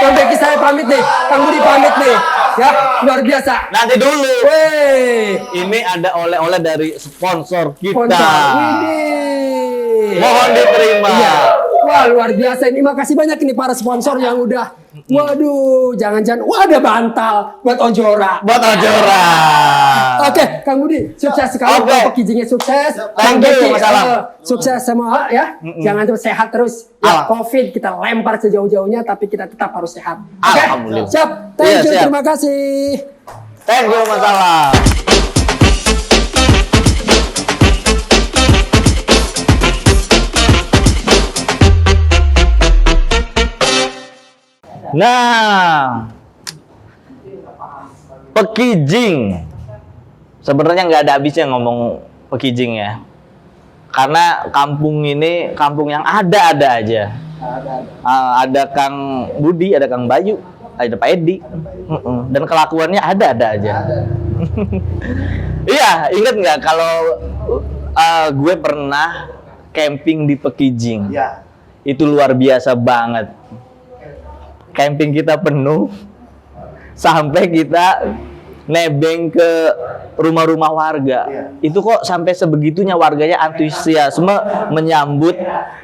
Bang Beki saya pamit nih. Kang Budi pamit nih. Ya, luar biasa. Nanti dulu. Wey, Ini ada oleh-oleh dari sponsor kita. sponsor. Widih. Mohon diterima. Iya. Wah, luar biasa ini. Makasih banyak ini para sponsor yang udah. Waduh, jangan-jangan. Wah, ada bantal buat Ojora. Buat Ojora. Oke, Kang Budi, sukses sekali. Oke. Bapak Kijingnya sukses. Thank you, Beki, Mas Alam. sukses semua ya. Jangan terus sehat terus. Ya, COVID kita lempar sejauh-jauhnya, tapi kita tetap harus sehat. Oke, Alhamdulillah. siap. Thank Iya, you, siap. terima kasih. Thank you, Mas Alam. Nah, Pekijing. Sebenarnya nggak ada habisnya ngomong Pekijing ya. Karena kampung ini kampung yang ada-ada aja. Ada Kang Budi, ada Kang Bayu, ada Pak Edi. Dan kelakuannya ada-ada aja. Iya, inget nggak kalau gue pernah camping di Pekijing. Ya. Itu luar biasa banget. Camping kita penuh sampai kita nebeng ke rumah-rumah warga. Iya. Itu kok sampai sebegitunya warganya antusiasme menyambut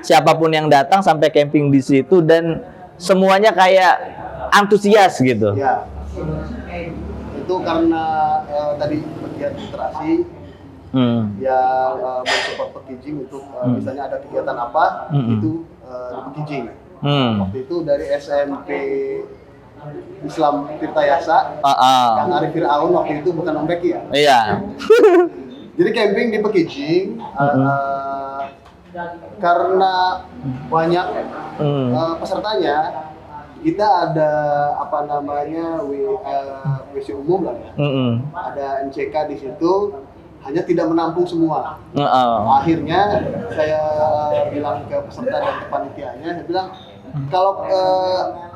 siapapun yang datang sampai camping di situ, dan semuanya kayak antusias gitu. Ya. Itu karena tadi pegiat literasi yang mensupport Pekijing untuk misalnya ada kegiatan apa itu di Pekijing. Waktu itu dari SMP Islam Tirtayasa, Kang Arif Fir'aun waktu itu, bukan Om Beki ya. Iya. Jadi camping di Pekijing karena banyak pesertanya, kita ada apa namanya WC umum lah ya. Ada MCK di situ, hanya tidak menampung semua. Akhirnya saya bilang ke peserta dan ke panitianya, saya bilang kalau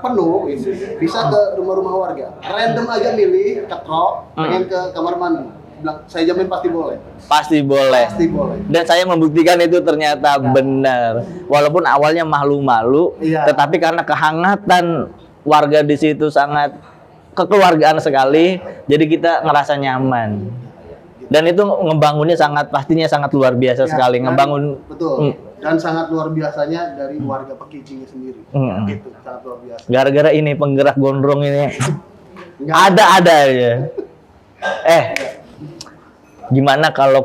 penuh bisa ke rumah-rumah warga, random aja milih ketrok, pengen ke kamar mandi, bilang saya jamin pasti boleh. Pasti boleh. Pasti boleh. Dan saya membuktikan itu ternyata benar. Walaupun awalnya malu-malu, Iya. tetapi karena kehangatan warga di situ sangat kekeluargaan sekali, jadi kita ngerasa nyaman. Dan itu ngebangunnya pastinya sangat luar biasa Ya, sekali. dan- Ngebangun. betul. Dan sangat luar biasanya dari warga Pekijingnya sendiri. Gitu, sangat luar biasa. Gara-gara ini penggerak gondrong ini Enggak. ada aja. Gimana kalau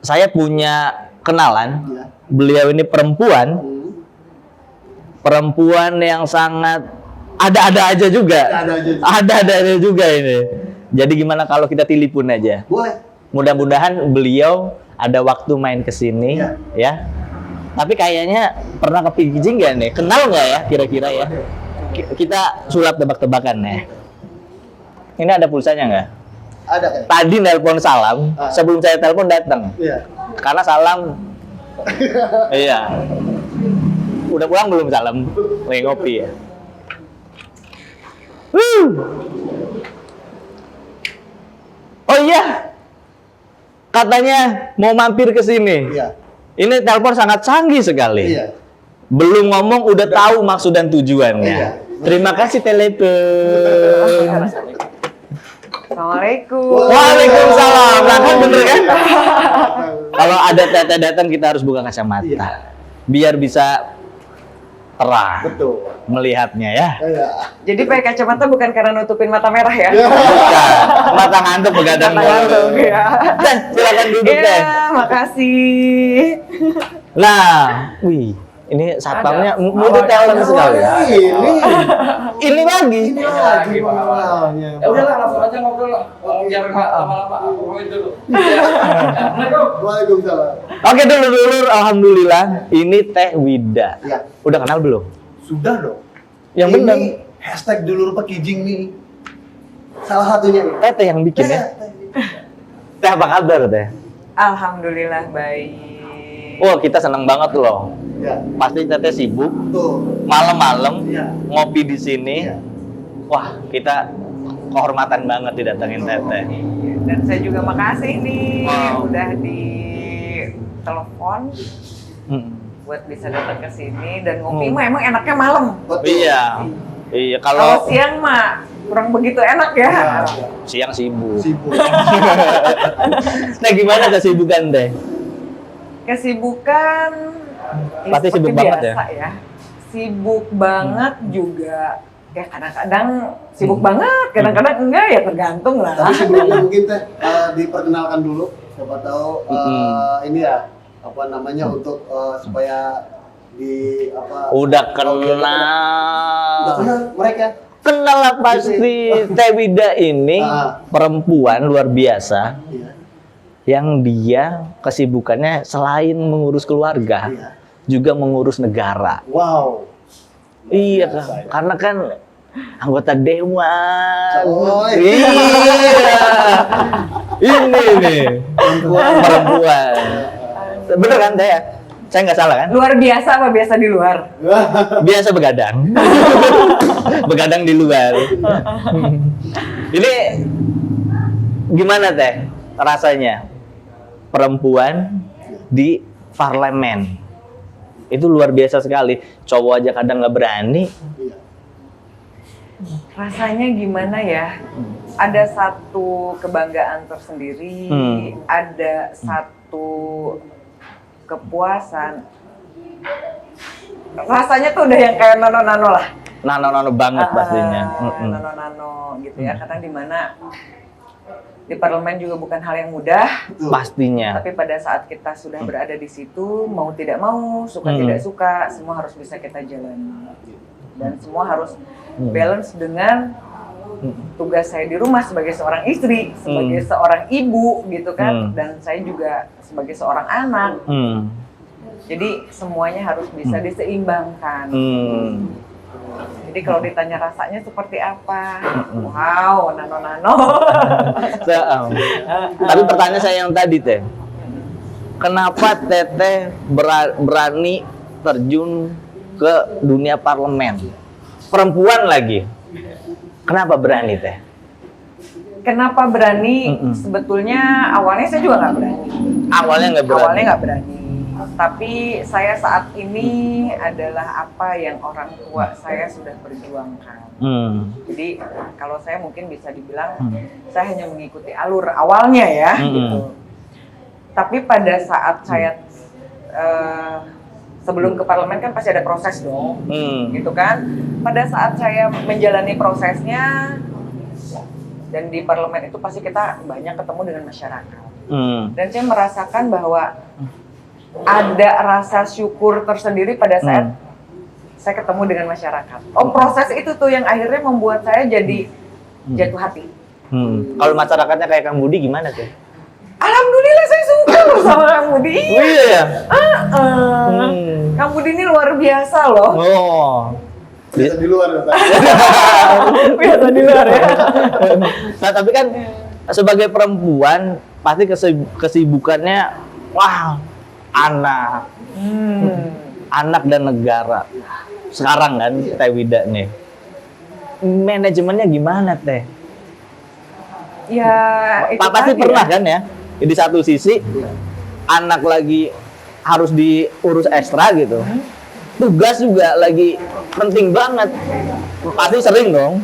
saya punya kenalan, Ya. beliau ini perempuan yang sangat ada-ada aja juga. Ada-ada aja juga ini. Jadi gimana kalau kita telepon aja? Boleh. Mudah-mudahan beliau ada waktu main ke sini, Iya. ya. Tapi kayaknya pernah ke Pekijing nggak nih? Kenal nggak ya kira-kira ya? Kita sulap tebak-tebakan ya. Ini ada pulsanya nggak? Ada kan? Tadi nelpon Salam, sebelum saya telepon datang. Iya. Karena Salam, iya. Udah pulang belum Salam? Lagi ngopi ya. Oh iya, katanya mau mampir ke sini. Iya. Ini telepon sangat canggih sekali. Iya. Belum ngomong udah tahu maksud dan tujuannya. Iya. Terima kasih telepon. Assalamualaikum. Waalaikumsalam. Nah, kan bener kan? Kalau ada tete datang kita harus buka kacamata. Iya. Biar bisa terang Betul. melihatnya ya. Iya. Jadi pakai kacamata bukan karena nutupin mata merah ya? Bukan. Mata ngantuk begadang Mata ngantuk, dulu. ya. Teh, silakan duduk Iya, teh. makasih. Nah, wih, ini satpamnya multi talent sekali. Ini lagi. Ya udahlah, langsung aja ngobrol lah. Biar nggak lama-lama. Ngomongin dulu. Waalaikumsalam. Oke dulu, alhamdulillah. Ini Teh Wida. Iya. Udah kenal belum? Sudah dong. Yang Ini benar. hashtag dulur Pekijing nih. Salah satunya nih. Teh yang bikin ya. Teh apa kabar Teh? Alhamdulillah baik. Wah kita seneng banget loh. Ya. Pasti Teteh sibuk. Tuh. Malam-malam Iya. ngopi di sini. Iya. Wah, kita kehormatan banget didatengin Teteh. Dan saya juga makasih nih Wow. udah di telepon Mm. buat bisa datang ke sini dan ngopi mah emang enaknya malam. Betul. Iya. Iya, Kalau kalau siang mah kurang begitu enak ya. Iya. siang sibuk. Sibuk. Nah, gimana kesibukan Teh? Kesibukan Pasti seperti sibuk banget biasa ya. Sibuk banget juga. Ya kadang-kadang sibuk banget, kadang-kadang enggak ya tergantung lah. Tapi sebelumnya mungkin Teh diperkenalkan dulu. Siapa tahu ini ya apa namanya untuk supaya di apa Udah kenal. udah kenal mereka. Kenal lah pasti. Teh Wida ini Ah. perempuan luar biasa Iya. yang dia kesibukannya selain mengurus keluarga, Iya. juga mengurus negara. Wow. Iya, karena kan anggota dewan. Coy. Iya. Ini nih perempuan. Bener kan Teh ya? Saya nggak salah kan? Luar biasa apa biasa di luar? Biasa begadang. Begadang di luar. Ini gimana Teh rasanya perempuan di parlemen? Itu luar biasa sekali. Cowok aja kadang nggak berani. Rasanya gimana ya? Ada satu kebanggaan tersendiri, ada satu kepuasan. Rasanya tuh udah yang kayak nano-nano lah. Nano-nano banget pastinya. Nano-nano gitu ya. Kadang dimana di parlemen juga bukan hal yang mudah. Pastinya. Tapi pada saat kita sudah berada di situ, mau tidak mau, suka tidak suka, semua harus bisa kita jalani. Dan semua harus balance dengan tugas saya di rumah sebagai seorang istri, sebagai seorang ibu gitu kan, dan saya juga sebagai seorang anak. Jadi semuanya harus bisa diseimbangkan. Jadi kalau ditanya rasanya seperti apa, wow, nano-nano. Tapi pertanyaan saya yang tadi Teh, kenapa Teteh berani terjun ke dunia parlemen? Perempuan lagi, kenapa berani Teh? Kenapa berani? Sebetulnya awalnya saya juga nggak berani. Awalnya nggak berani. Awalnya nggak berani. Tapi saya saat ini adalah apa yang orang tua saya sudah perjuangkan. Jadi kalau saya mungkin bisa dibilang saya hanya mengikuti alur awalnya ya. Gitu. Tapi pada saat saya sebelum ke parlemen kan pasti ada proses dong, gitu kan. Pada saat saya menjalani prosesnya dan di parlemen itu pasti kita banyak ketemu dengan masyarakat. Dan saya merasakan bahwa ada rasa syukur tersendiri pada saat saya ketemu dengan masyarakat. Oh, proses itu tuh yang akhirnya membuat saya jadi jatuh hati. Kalau masyarakatnya kayak Kang Budi gimana tuh? Alhamdulillah saya suka bersama Kang Budi. Oh iya ya? Kang Budi ini luar biasa loh. Oh. Biasa di luar ya, Pak. Biasa di luar ya. Nah, tapi kan sebagai perempuan pasti kesibukannya wah, anak dan negara. Sekarang kan Teh Wida nih. Manajemennya gimana Teh? Ya, itu Pasti tadi pernah ya. kan ya? Di satu sisi anak lagi harus diurus ekstra gitu. Tugas juga lagi penting banget. Pasti sering dong.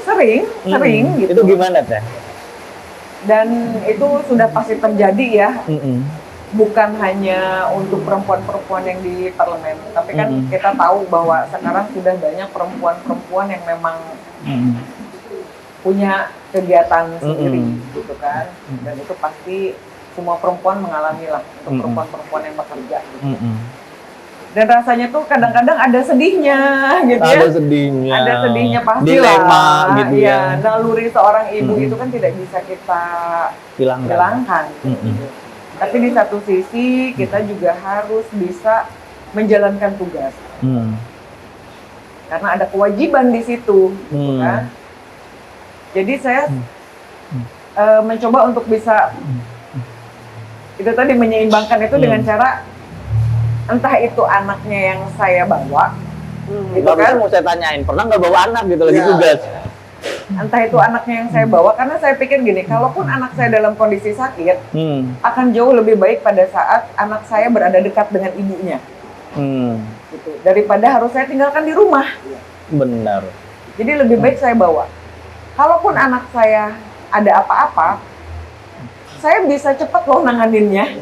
Sering gitu. Itu gimana Teh? Dan itu sudah pasti terjadi ya. Bukan hanya untuk perempuan-perempuan yang di parlemen, tapi kan kita tahu bahwa sekarang sudah banyak perempuan-perempuan yang memang punya kegiatan sendiri, gitu kan. Dan itu pasti semua perempuan mengalami lah untuk perempuan-perempuan yang bekerja. Gitu. Dan rasanya tuh kadang-kadang ada sedihnya, gitu ya. Ada sedihnya. Ada sedihnya pasti dilema lah. gitu Iya, ya. naluri seorang ibu itu kan tidak bisa kita hilangkan. Gitu. Tapi di satu sisi kita juga harus bisa menjalankan tugas. Karena ada kewajiban di situ, gitu kan. Jadi saya mencoba untuk bisa itu tadi menyeimbangkan itu dengan cara Entah itu anaknya yang saya bawa, gitu Barusan kan? mau saya tanyain, pernah nggak bawa anak gitu lagi Iya. tugas? Entah itu anaknya yang saya bawa, karena saya pikir gini, kalaupun anak saya dalam kondisi sakit, akan jauh lebih baik pada saat anak saya berada dekat dengan ibunya, gitu. Daripada harus saya tinggalkan di rumah. Benar. Jadi lebih baik saya bawa. Kalaupun anak saya ada apa-apa, saya bisa cepat loh nanganinnya,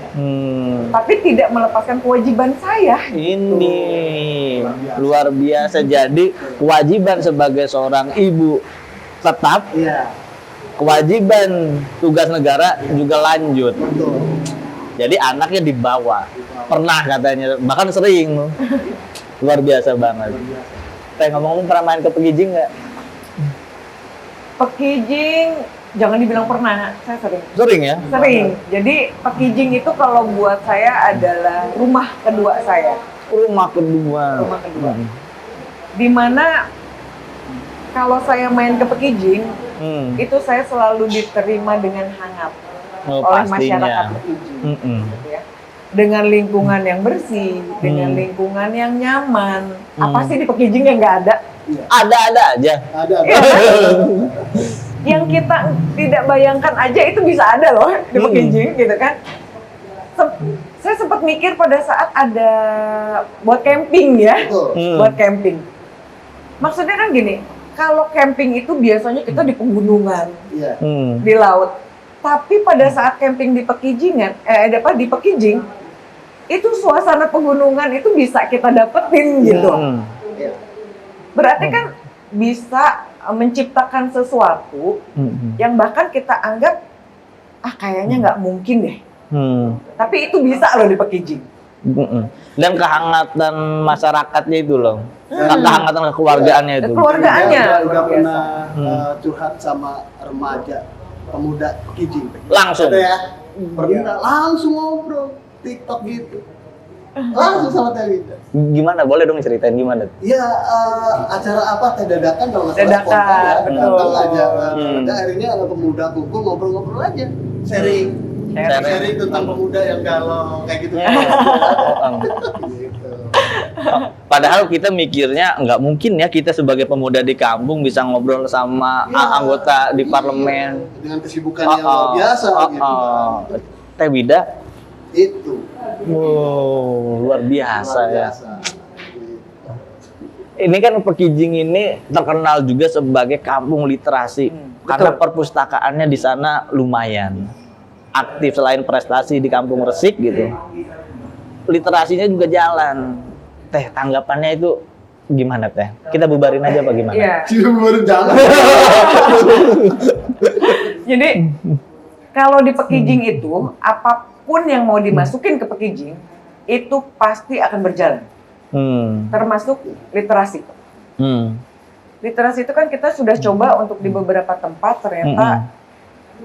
tapi tidak melepaskan kewajiban saya. Ini luar biasa. Jadi kewajiban sebagai seorang ibu tetap, Iya. kewajiban tugas negara juga lanjut. Betul. Jadi anaknya dibawa. Pernah katanya, bahkan sering loh. Luar biasa banget. Teh ngomong-ngomong pernah main ke Pekijing nggak? Pekijing, jangan dibilang pernah, saya sering. Sering ya? Sering. Jadi Pekijing itu kalau buat saya adalah rumah kedua saya. Rumah kedua. Rumah kedua. Dimana kalau saya main ke Pekijing, itu saya selalu diterima dengan hangat Oh, oleh pastinya. masyarakat Pekijing. Mm-mm. Gitu ya. Dengan lingkungan yang bersih, dengan lingkungan yang nyaman. Apa sih di Pekijing yang nggak ada? Ada aja. Ada. Iya kan? Yang kita tidak bayangkan aja itu bisa ada loh di Pekijing gitu kan. Saya sempat mikir pada saat ada buat camping ya, Betul. buat camping. Maksudnya kan gini, kalau camping itu biasanya kita di pegunungan, Iya. di laut. Tapi pada saat camping di Pekijingan, di Pekijing, itu suasana pegunungan itu bisa kita dapetin gitu. Iya. Berarti kan bisa menciptakan sesuatu yang bahkan kita anggap kayaknya nggak mungkin deh. Tapi itu bisa loh di Pekijing. Dan kehangatan masyarakatnya itu loh. Kehangatan kekeluargaannya itu. Keluargaannya Saya juga luar biasa. pernah curhat sama remaja pemuda Pekijing. Langsung. Ada ya? Pernah langsung ngobrol TikTok gitu. Langsung sama Teh Wida. Gimana? Boleh dong ceritain gimana? Iya, acara apa teh dadakan kalau nggak salah Dadakan, spontan ya. betul. Datang aja. Ada akhirnya ada pemuda kumpul ngobrol-ngobrol aja, sharing tentang pemuda yang galau kayak gitu. Gitu. Padahal kita mikirnya nggak mungkin ya kita sebagai pemuda di kampung bisa ngobrol sama Iya. anggota di parlemen. Dengan kesibukan yang luar biasa gitu. Teh Wida, Itu. wow, luar biasa Luar ya. biasa. Ini kan Pekijing ini terkenal juga sebagai kampung literasi karena perpustakaannya di sana lumayan aktif. Selain prestasi di Kampung Resik gitu, literasinya juga jalan. Teh, tanggapannya itu gimana Teh? Kita bubarin aja apa gimana? Iya. Cium baru jalan. Jadi kalau di Pekijing itu apapun yang mau dimasukin ke Pekijing itu pasti akan berjalan. Termasuk literasi. Literasi itu kan kita sudah coba untuk di beberapa tempat ternyata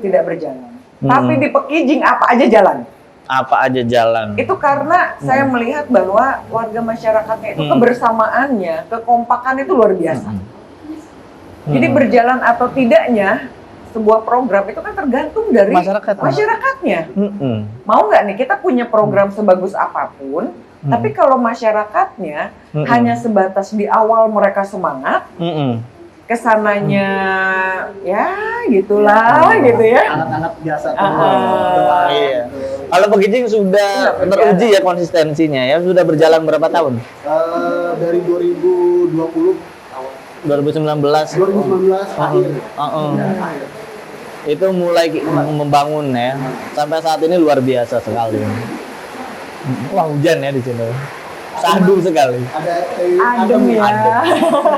tidak berjalan. Tapi di Pekijing apa aja jalan. Apa aja jalan. Itu karena saya melihat bahwa warga masyarakatnya itu kebersamaannya, kekompakan itu luar biasa. Jadi berjalan atau tidaknya sebuah program itu kan tergantung dari masyarakatnya. Mau nggak nih kita punya program sebagus apapun, tapi kalau masyarakatnya hanya sebatas di awal mereka semangat, kesananya ya gitulah gitu ya. Anak-anak biasa. Iya. Kalau Pekijing sudah teruji ya konsistensinya ya, sudah berjalan berapa tahun? Dari 2020 2019. 2019 akhir. Itu mulai membangun ya. Sampai saat ini luar biasa sekali. Wah, hujan ya di sini. Sadu sekali. Ada Adem ya.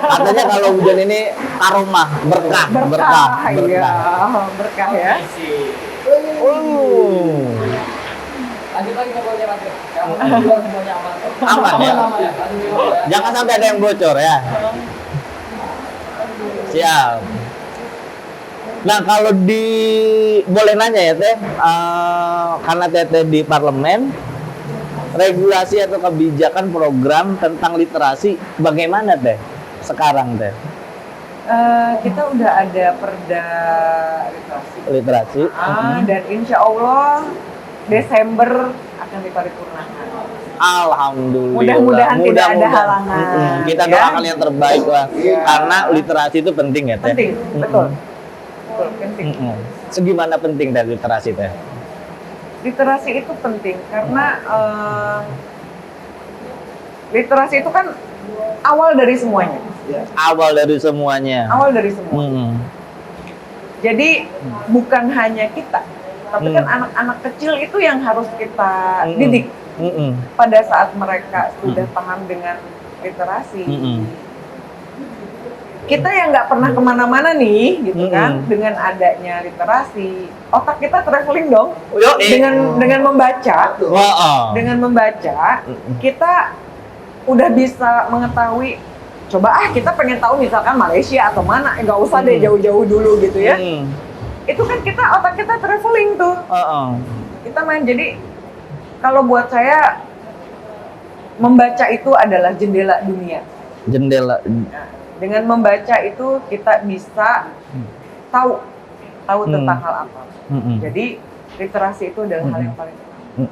Katanya kalau hujan ini karomah, berkah. Iya, berkah ya. Lanjut lagi ngobrolnya Mas. Yang dua semuanya aman. Aman ya. Aman ya. Lanjut ngobrol ya. Jangan sampai ada yang bocor ya. Siap. Nah, kalau boleh nanya ya Teh, karena Teteh di parlemen, regulasi atau kebijakan program tentang literasi bagaimana Teh sekarang Teh? Kita udah ada perda literasi. Literasi. Dan insya Allah Desember akan diparipurnakan. Alhamdulillah. Mudah-mudahan tidak ada halangan, Kita ya. doakan yang terbaik lah. Iya. Karena literasi itu penting ya teh. Penting, betul. Betul, penting. Segimana penting teh literasi teh? Literasi itu penting karena literasi itu kan awal dari semuanya. Awal dari semuanya. Awal dari semua. Jadi bukan hanya kita, tapi kan anak-anak kecil itu yang harus kita didik. Pada saat mereka sudah paham dengan literasi, kita yang nggak pernah kemana-mana nih, gitu kan, dengan adanya literasi, otak kita traveling dong. Dengan membaca, dengan membaca, kita udah bisa mengetahui. Coba kita pengen tahu misalkan Malaysia atau mana, nggak usah deh jauh-jauh dulu gitu ya. Itu kan otak kita traveling tuh. Kita main, jadi kalau buat saya membaca itu adalah jendela dunia. Jendela. Nah, dengan membaca itu kita bisa tahu tentang hal apa. Jadi literasi itu adalah hal yang paling penting.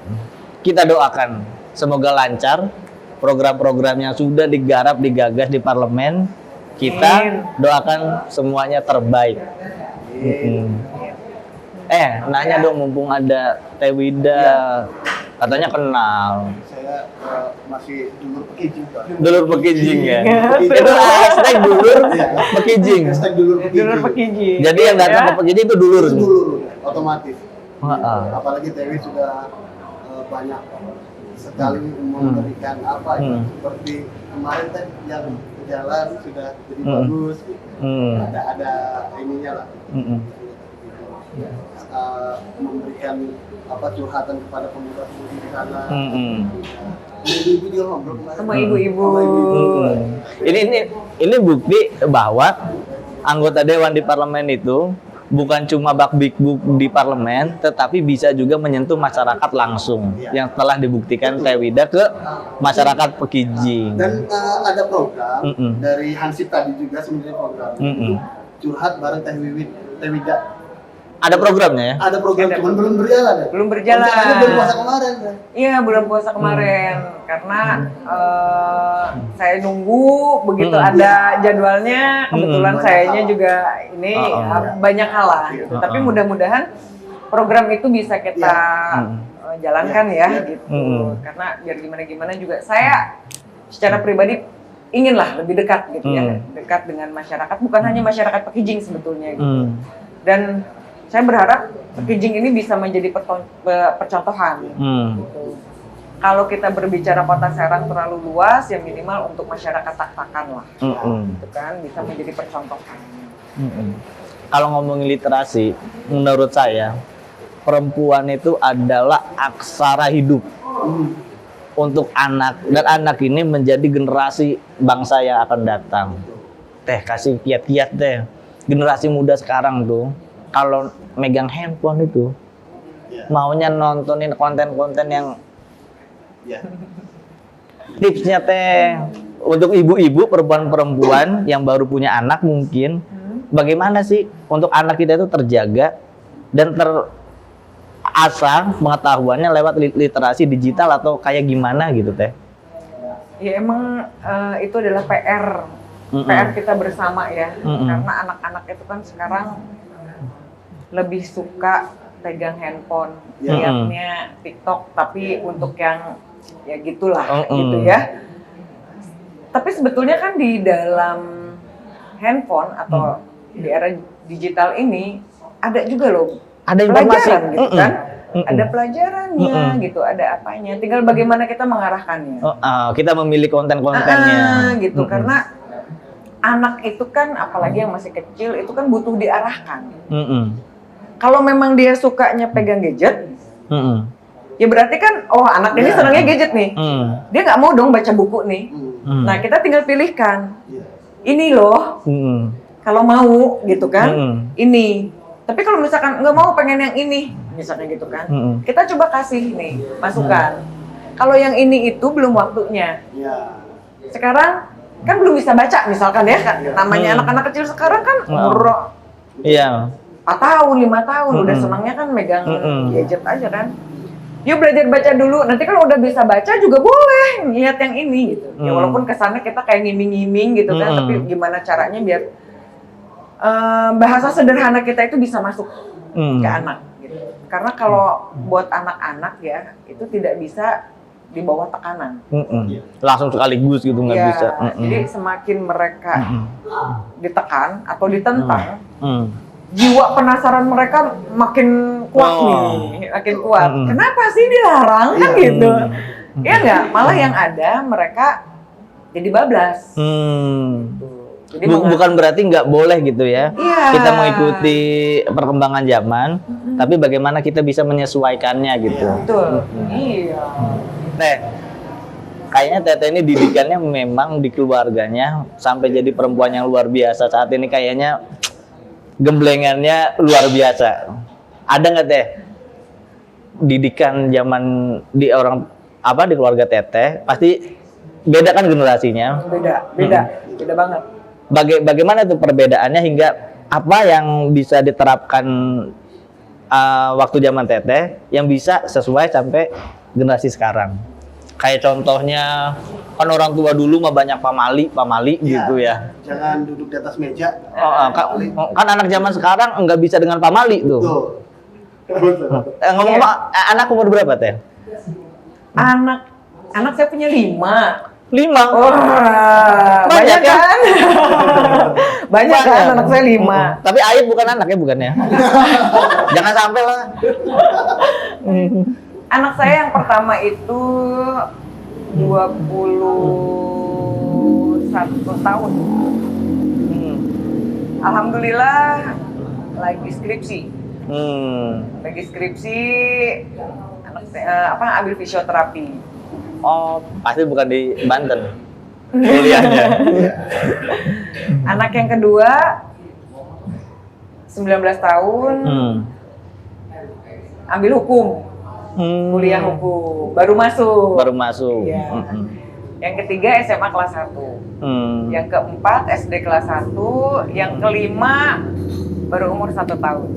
Kita doakan semoga lancar program-program yang sudah digarap digagas di parlemen. Kita doakan semuanya terbaik. Nanya dong, mumpung ada Teh Wida, katanya kenal. Saya masih dulur pekijing, Pak. Dulur pekijing ya. Itu hashtag dulur pekijing. Hashtag dulur pekijing. Dulur pekijing. Jadi yang datang ke pekijing itu dulur. Itu dulur, otomatis. Apalagi Tewi sudah banyak sekali memberikan apa ya, seperti kemarin teh yang jalan sudah jadi bagus gitu. Ada ininya lah. Memberikan curhatan kepada pemuda-pemudi di sana. Ibu-ibu juga ngobrol kemarin. Sama ibu-ibu. Ini bukti bahwa anggota dewan di parlemen itu bukan cuma bakbikbuk di parlemen, tetapi bisa juga menyentuh masyarakat langsung, yang telah dibuktikan Teh Wida ke masyarakat Pekijing. Dan ada program dari Hansip tadi juga sebenarnya program curhat bareng Teh Wida. Ada programnya ya? Ada program, cuman belum berjalan ya? Belum berjalan. Rencananya bulan puasa kemarin kan? Iya, bulan puasa kemarin. Karena saya nunggu begitu ada jadwalnya. Kebetulan sayanya juga ini banyak hal lah. Gitu. Tapi mudah-mudahan program itu bisa kita jalankan ya, gitu. Karena biar gimana-gimana juga saya secara pribadi inginlah lebih dekat gitu ya, dekat dengan masyarakat. Bukan hanya masyarakat Pekijing sebetulnya gitu. Dan saya berharap Pekijing ini bisa menjadi percontohan. Gitu. Kalau kita berbicara Kota Serang terlalu luas, ya minimal untuk masyarakat Tak-Takan lah, gitu kan, bisa menjadi percontohan. Kalau ngomongin literasi, menurut saya perempuan itu adalah aksara hidup untuk anak, dan anak ini menjadi generasi bangsa yang akan datang. Teh kasih kiat-kiat teh, generasi muda sekarang tuh kalau megang handphone itu maunya nontonin konten-konten yang tipsnya teh untuk ibu-ibu, perempuan-perempuan yang baru punya anak mungkin bagaimana sih untuk anak kita itu terjaga dan terasah pengetahuannya lewat literasi digital atau kayak gimana gitu teh? Ya emang itu adalah PR kita bersama ya, karena anak-anak itu kan sekarang lebih suka pegang handphone, lihatnya TikTok, tapi untuk yang ya gitulah gitu ya. Tapi sebetulnya kan di dalam handphone atau di era digital ini ada juga loh ada pelajaran gitu kan. Ada pelajarannya gitu, ada apanya. Tinggal bagaimana kita mengarahkannya. Kita memilih konten-kontennya gitu, karena anak itu kan apalagi yang masih kecil itu kan butuh diarahkan. Kalau memang dia sukanya pegang gadget, ya berarti kan, anak ini senangnya gadget nih. Dia nggak mau dong baca buku nih. Nah, kita tinggal pilihkan. Ini loh, kalau mau gitu kan, ini. Tapi kalau misalkan nggak mau pengen yang ini, misalnya gitu kan, kita coba kasih nih masukan. Kalau yang ini itu belum waktunya. Sekarang kan belum bisa baca misalkan ya, kan namanya anak-anak kecil sekarang kan umur 4 tahun, 5 tahun udah senangnya kan megang gadget aja kan. Yuk belajar baca dulu. Nanti kalau udah bisa baca juga boleh lihat yang ini gitu. Ya walaupun kesannya kita kayak ngiming-ngiming gitu kan, tapi gimana caranya biar bahasa sederhana kita itu bisa masuk ke anak gitu. Karena kalau buat anak-anak ya itu tidak bisa di bawah tekanan. Langsung sekaligus gitu nggak Ya, bisa. jadi semakin mereka ditekan atau ditentang, jiwa penasaran mereka makin kuat nih, makin kuat. Kenapa sih dilarang kan gitu? Ya nggak, malah yang ada mereka jadi bablas. Jadi Bukan berarti nggak boleh gitu ya. Iya. Kita mengikuti perkembangan zaman, tapi bagaimana kita bisa menyesuaikannya gitu. betul. Iya. Nah, kayaknya Teteh ini didikannya memang di keluarganya sampai jadi perempuan yang luar biasa. Saat ini kayaknya gemblengannya luar biasa. Ada nggak Teh didikan zaman di di keluarga Teteh? Pasti beda kan generasinya. Beda banget. Bagaimana tuh perbedaannya hingga apa yang bisa diterapkan waktu zaman Teteh yang bisa sesuai sampai generasi sekarang? Kayak contohnya kan orang tua dulu mah banyak pamali gitu ya. Jangan duduk di atas meja. Kan anak zaman sekarang nggak bisa dengan pamali tuh. Ngomong-ngomong, anak umur berapa Teh? Anak saya punya 5. 5. Wah, banyak ya? kan? banyak kan anak saya 5. Tapi Aib bukan anaknya bukannya? Jangan sampai lah. Anak saya yang pertama itu 21 tahun. Alhamdulillah lagi skripsi. Lagi skripsi anak saya, ambil fisioterapi. Oh, pasti bukan di Banten kuliahnya. Anak yang kedua 19 tahun, ambil hukum. Kuliah hukum, baru masuk. Iya. Yang ketiga SMA kelas 1. Yang keempat SD kelas 1. Yang kelima baru umur 1 tahun.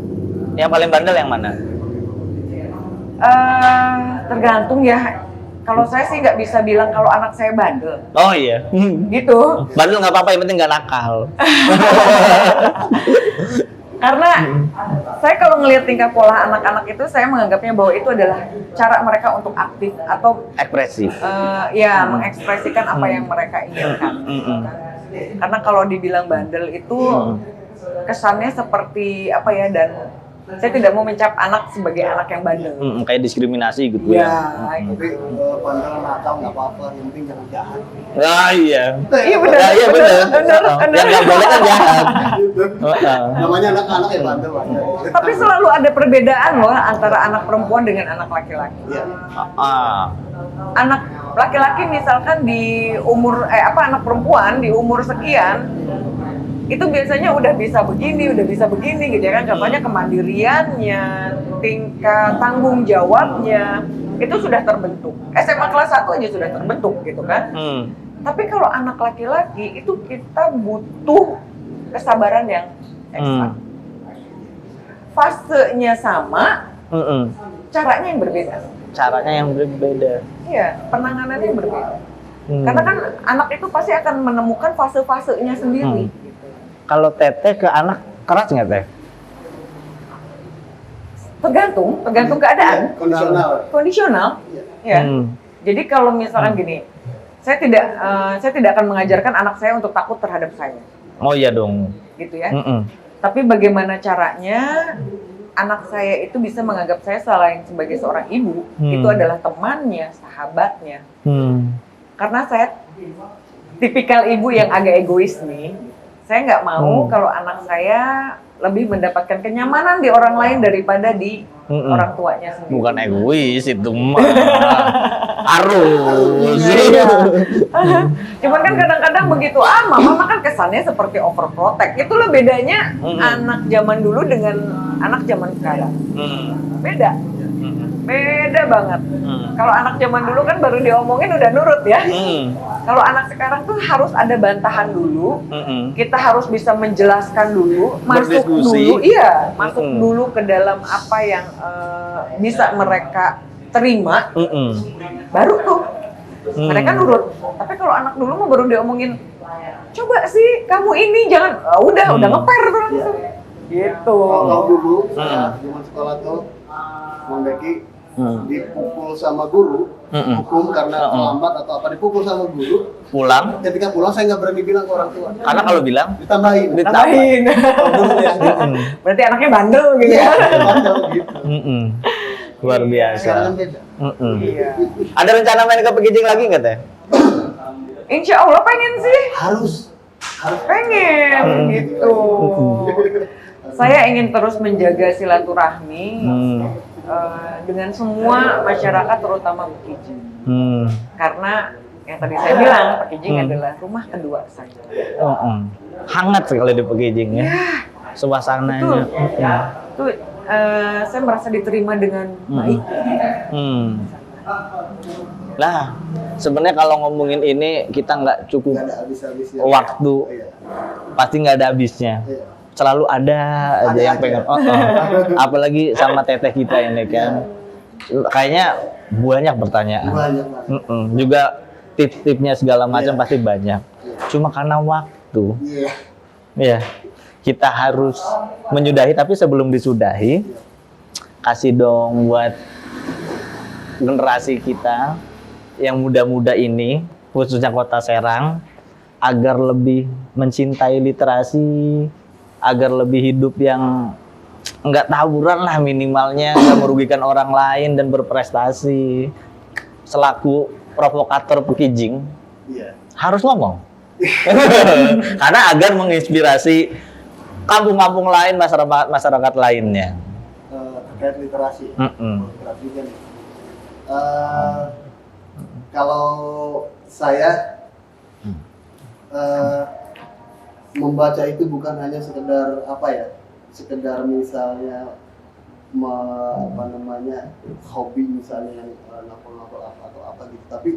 Yang paling bandel yang mana? Tergantung ya. Kalau saya sih nggak bisa bilang kalau anak saya bandel. Oh iya. Gitu. Bandel nggak apa-apa, yang penting nggak nakal. Karena saya kalau ngelihat tingkah pola anak-anak itu, saya menganggapnya bahwa itu adalah cara mereka untuk aktif atau Ekspresif. mengekspresikan apa yang mereka inginkan. Karena kalau dibilang bandel itu kesannya seperti apa ya, dan saya tidak mau mencap anak sebagai anak yang bandel. Kayak diskriminasi gitu ya. Tapi bandel nakal nggak apa-apa, yang penting jangan jahat. Ah iya. Iya benar. Iya benar. Benar. Yang nggak boleh kan jahat. Namanya anak-anak ya bandel. Tapi selalu ada perbedaan loh antara anak perempuan dengan anak laki-laki. Anak laki-laki misalkan di umur anak perempuan di umur sekian itu biasanya udah bisa begini gitu ya kan. Contohnya kemandiriannya, tingkat tanggung jawabnya itu sudah terbentuk. SMA kelas 1 aja sudah terbentuk gitu kan. Tapi kalau anak laki-laki itu kita butuh kesabaran yang ekstra. Fasenya sama, caranya yang berbeda. Iya, penanganannya yang berbeda. Karena kan anak itu pasti akan menemukan fase-fasenya sendiri. Kalau Teteh ke anak keras nggak Teh? Tergantung keadaan. Kondisional. Ya. Jadi kalau misalkan gini, saya tidak akan mengajarkan anak saya untuk takut terhadap saya. Oh iya dong. Gitu ya. Tapi bagaimana caranya anak saya itu bisa menganggap saya selain sebagai seorang ibu, itu adalah temannya, sahabatnya. Karena saya tipikal ibu yang agak egois nih. Saya nggak mau kalau anak saya lebih mendapatkan kenyamanan di orang lain daripada di orang tuanya sendiri. Bukan egois itu mah. Harus. Cuman kan kadang-kadang begitu, mama kan kesannya seperti overprotect. Itulah bedanya anak zaman dulu dengan anak zaman sekarang. Beda banget. Kalau anak zaman dulu kan baru diomongin udah nurut ya. Kalau anak sekarang tuh harus ada bantahan dulu. Kita harus bisa menjelaskan dulu, masuk dulu ke dalam apa yang bisa mereka terima, baru tuh mereka nurut. Tapi kalau anak dulu mah baru diomongin, coba sih kamu ini jangan, udah ngeper tuh langsung. Gitu. Kalau dulu zaman sekolah tuh Bang Beki dipukul sama guru, hukum karena terlambat atau apa, dipukul sama guru. Pulang, Ketika pulang saya nggak berani bilang ke orang tua. karena kalau bilang Ditambahin. Tambahin. Kalau dulu ya. Berarti anaknya bandel gitu ya. Bandel gitu. luar biasa. Sekarang kan beda. Iya. Ada rencana main ke Pekijing lagi nggak teh? Insya Allah pengen sih. Harus Pengen gitu. Saya ingin terus menjaga silaturahmi dengan semua masyarakat, terutama Pekijing. Karena yang tadi saya bilang, Pekijing adalah rumah kedua saya. Hangat sekali di Pekijing ya. Suasananya. Itu saya merasa diterima dengan baik. Nah, sebenarnya kalau ngomongin ini kita nggak cukup Nggak ada habis-habisnya. waktu, Iya. pasti nggak ada habisnya. Iya. Selalu ada aja Ada yang aja. pengen. Apalagi sama teteh kita ini kan. Kayaknya banyak pertanyaan. Banyak banget. Juga tips-tipsnya segala macam pasti banyak. Cuma karena waktu, Iya. ya kita harus menyudahi. Tapi sebelum disudahi, kasih dong buat generasi kita yang muda-muda ini, khususnya Kota Serang, agar lebih mencintai literasi, agar lebih hidup yang nggak tawuran lah minimalnya, nggak merugikan orang lain dan berprestasi. Selaku provokator Pekijing, Iya. harus ngomong. Karena agar menginspirasi kampung-kampung lain, masyarakat lainnya. Terkait literasi. Literasi kan. Kalau saya membaca itu bukan hanya sekedar apa ya, sekedar misalnya hobi misalnya yang novel-novel atau apa gitu, tapi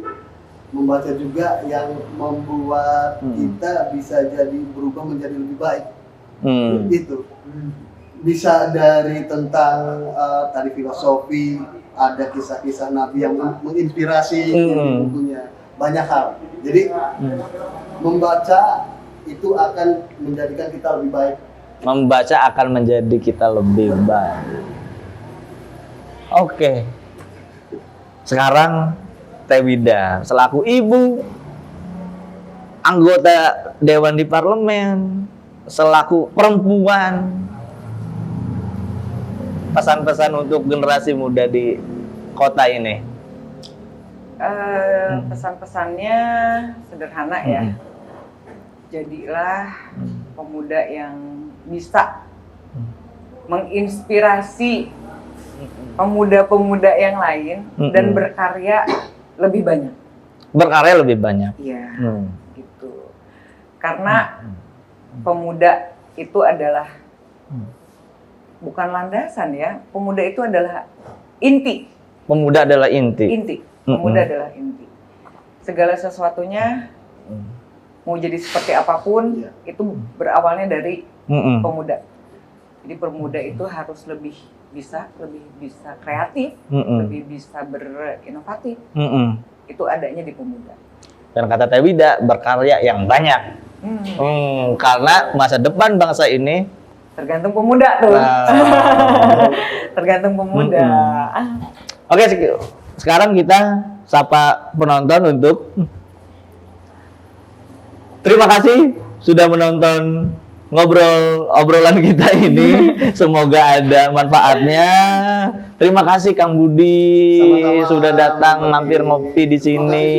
membaca juga yang membuat kita bisa jadi berubah menjadi lebih baik. Itu bisa dari tentang tadi filosofi, ada kisah-kisah Nabi yang menginspirasi di bukunya, banyak hal. Jadi membaca itu akan menjadikan kita lebih baik. Membaca akan menjadi kita lebih baik. Oke. Sekarang Teh Wida selaku ibu, anggota Dewan di Parlemen, selaku perempuan, pesan-pesan untuk generasi muda di kota ini. Pesan-pesannya sederhana ya. Jadilah pemuda yang bisa menginspirasi pemuda-pemuda yang lain dan berkarya lebih banyak. Berkarya lebih banyak. Iya, gitu. Karena pemuda itu adalah bukan landasan ya. Pemuda itu adalah inti. Pemuda adalah inti. Inti. Pemuda adalah inti. Segala sesuatunya mau jadi seperti apapun itu berawalnya dari pemuda. Jadi pemuda itu harus lebih bisa kreatif, lebih bisa berinovatif. Itu adanya di pemuda. Dan kata Teh Wida, berkarya yang banyak. Karena masa depan bangsa ini tergantung pemuda tuh. Tergantung pemuda. Oke, sekarang kita sapa penonton untuk terima kasih sudah menonton obrolan kita ini. Semoga ada manfaatnya. Terima kasih Kang Budi. Sama-sama, sudah datang Bang mampir Budi. ngopi di sini.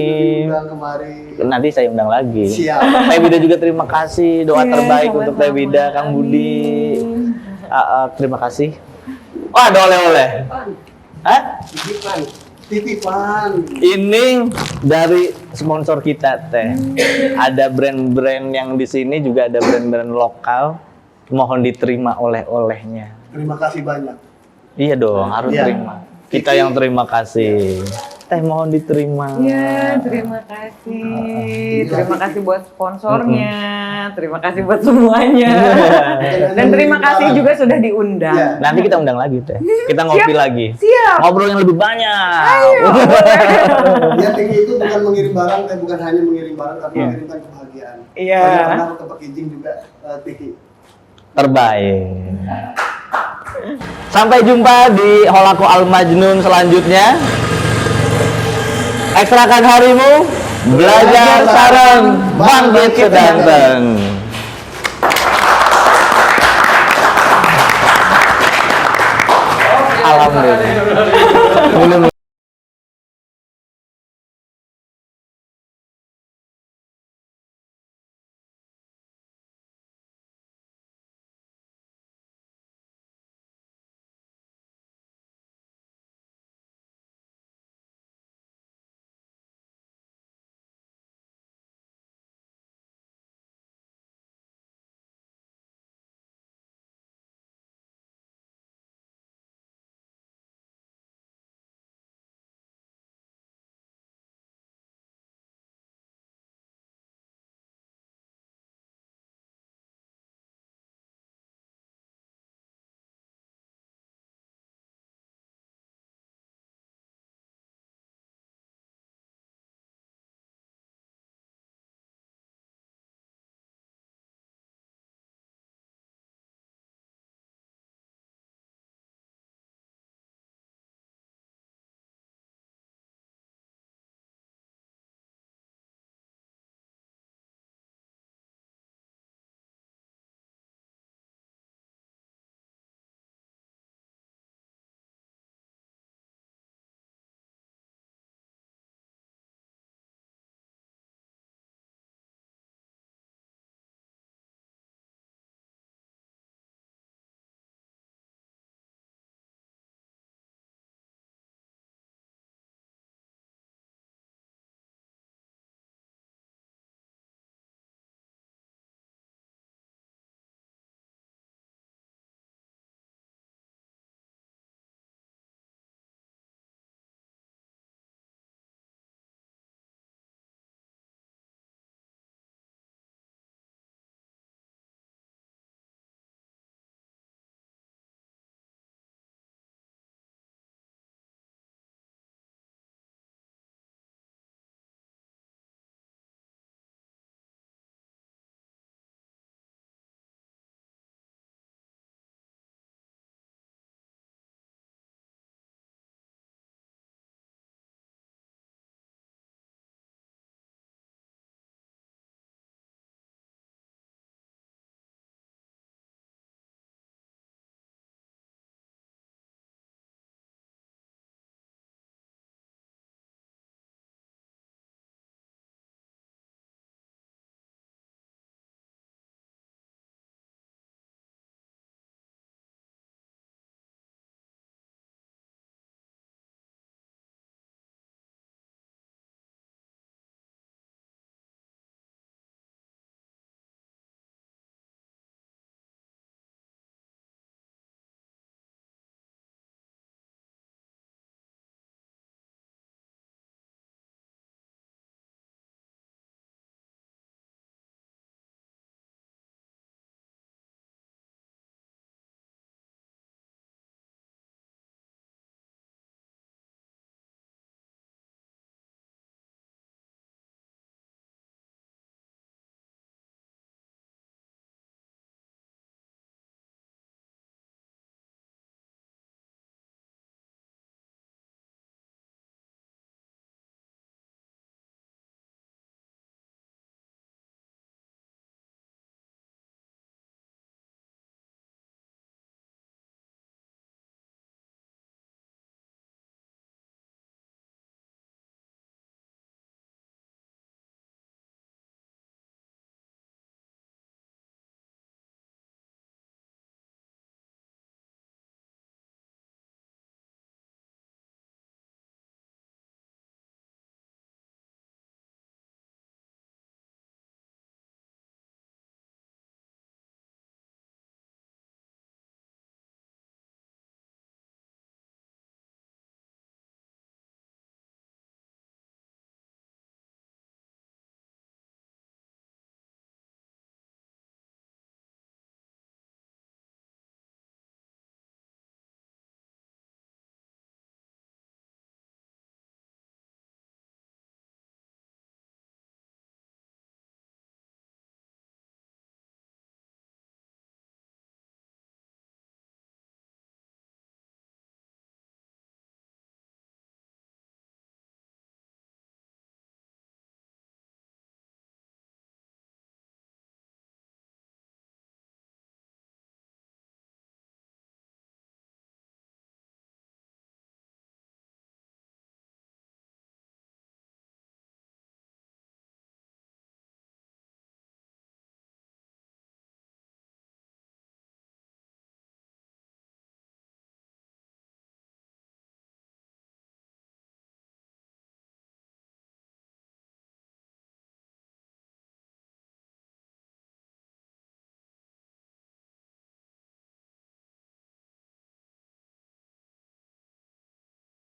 Diundang kemari. Nanti saya undang lagi. Siap. Teh Wida juga terima kasih. Doa Iya, terbaik sama-sama. untuk Teh Wida, Kang Budi. Terima kasih. Oh, ada oleh-oleh. Hah? Titipan. Ini dari sponsor kita Teh. Ada brand-brand yang di sini juga ada brand-brand lokal. Mohon diterima oleh-olehnya. Terima kasih banyak. Iya dong, harus Iya. terima. Kita yang terima kasih. Teh mohon diterima. Iya, terima kasih. Terima kasih buat sponsornya. Terima kasih buat semuanya. Dan terima kasih juga sudah diundang. Iya. Nanti kita undang lagi Teh. Kita ngopi Siap. lagi. Siap. Ngobrol yang lebih banyak. Ya, Tiki itu bukan mengirim barang, bukan hanya mengirim barang, tapi mengirimkan kebahagiaan. Iya. Saya pernah ke packaging juga, Tiki. Terbaik. Sampai jumpa di Holako Al Majnun selanjutnya. Ekstrakan harimu, belajar sareng, bangkit sedanten. Alhamdulillah.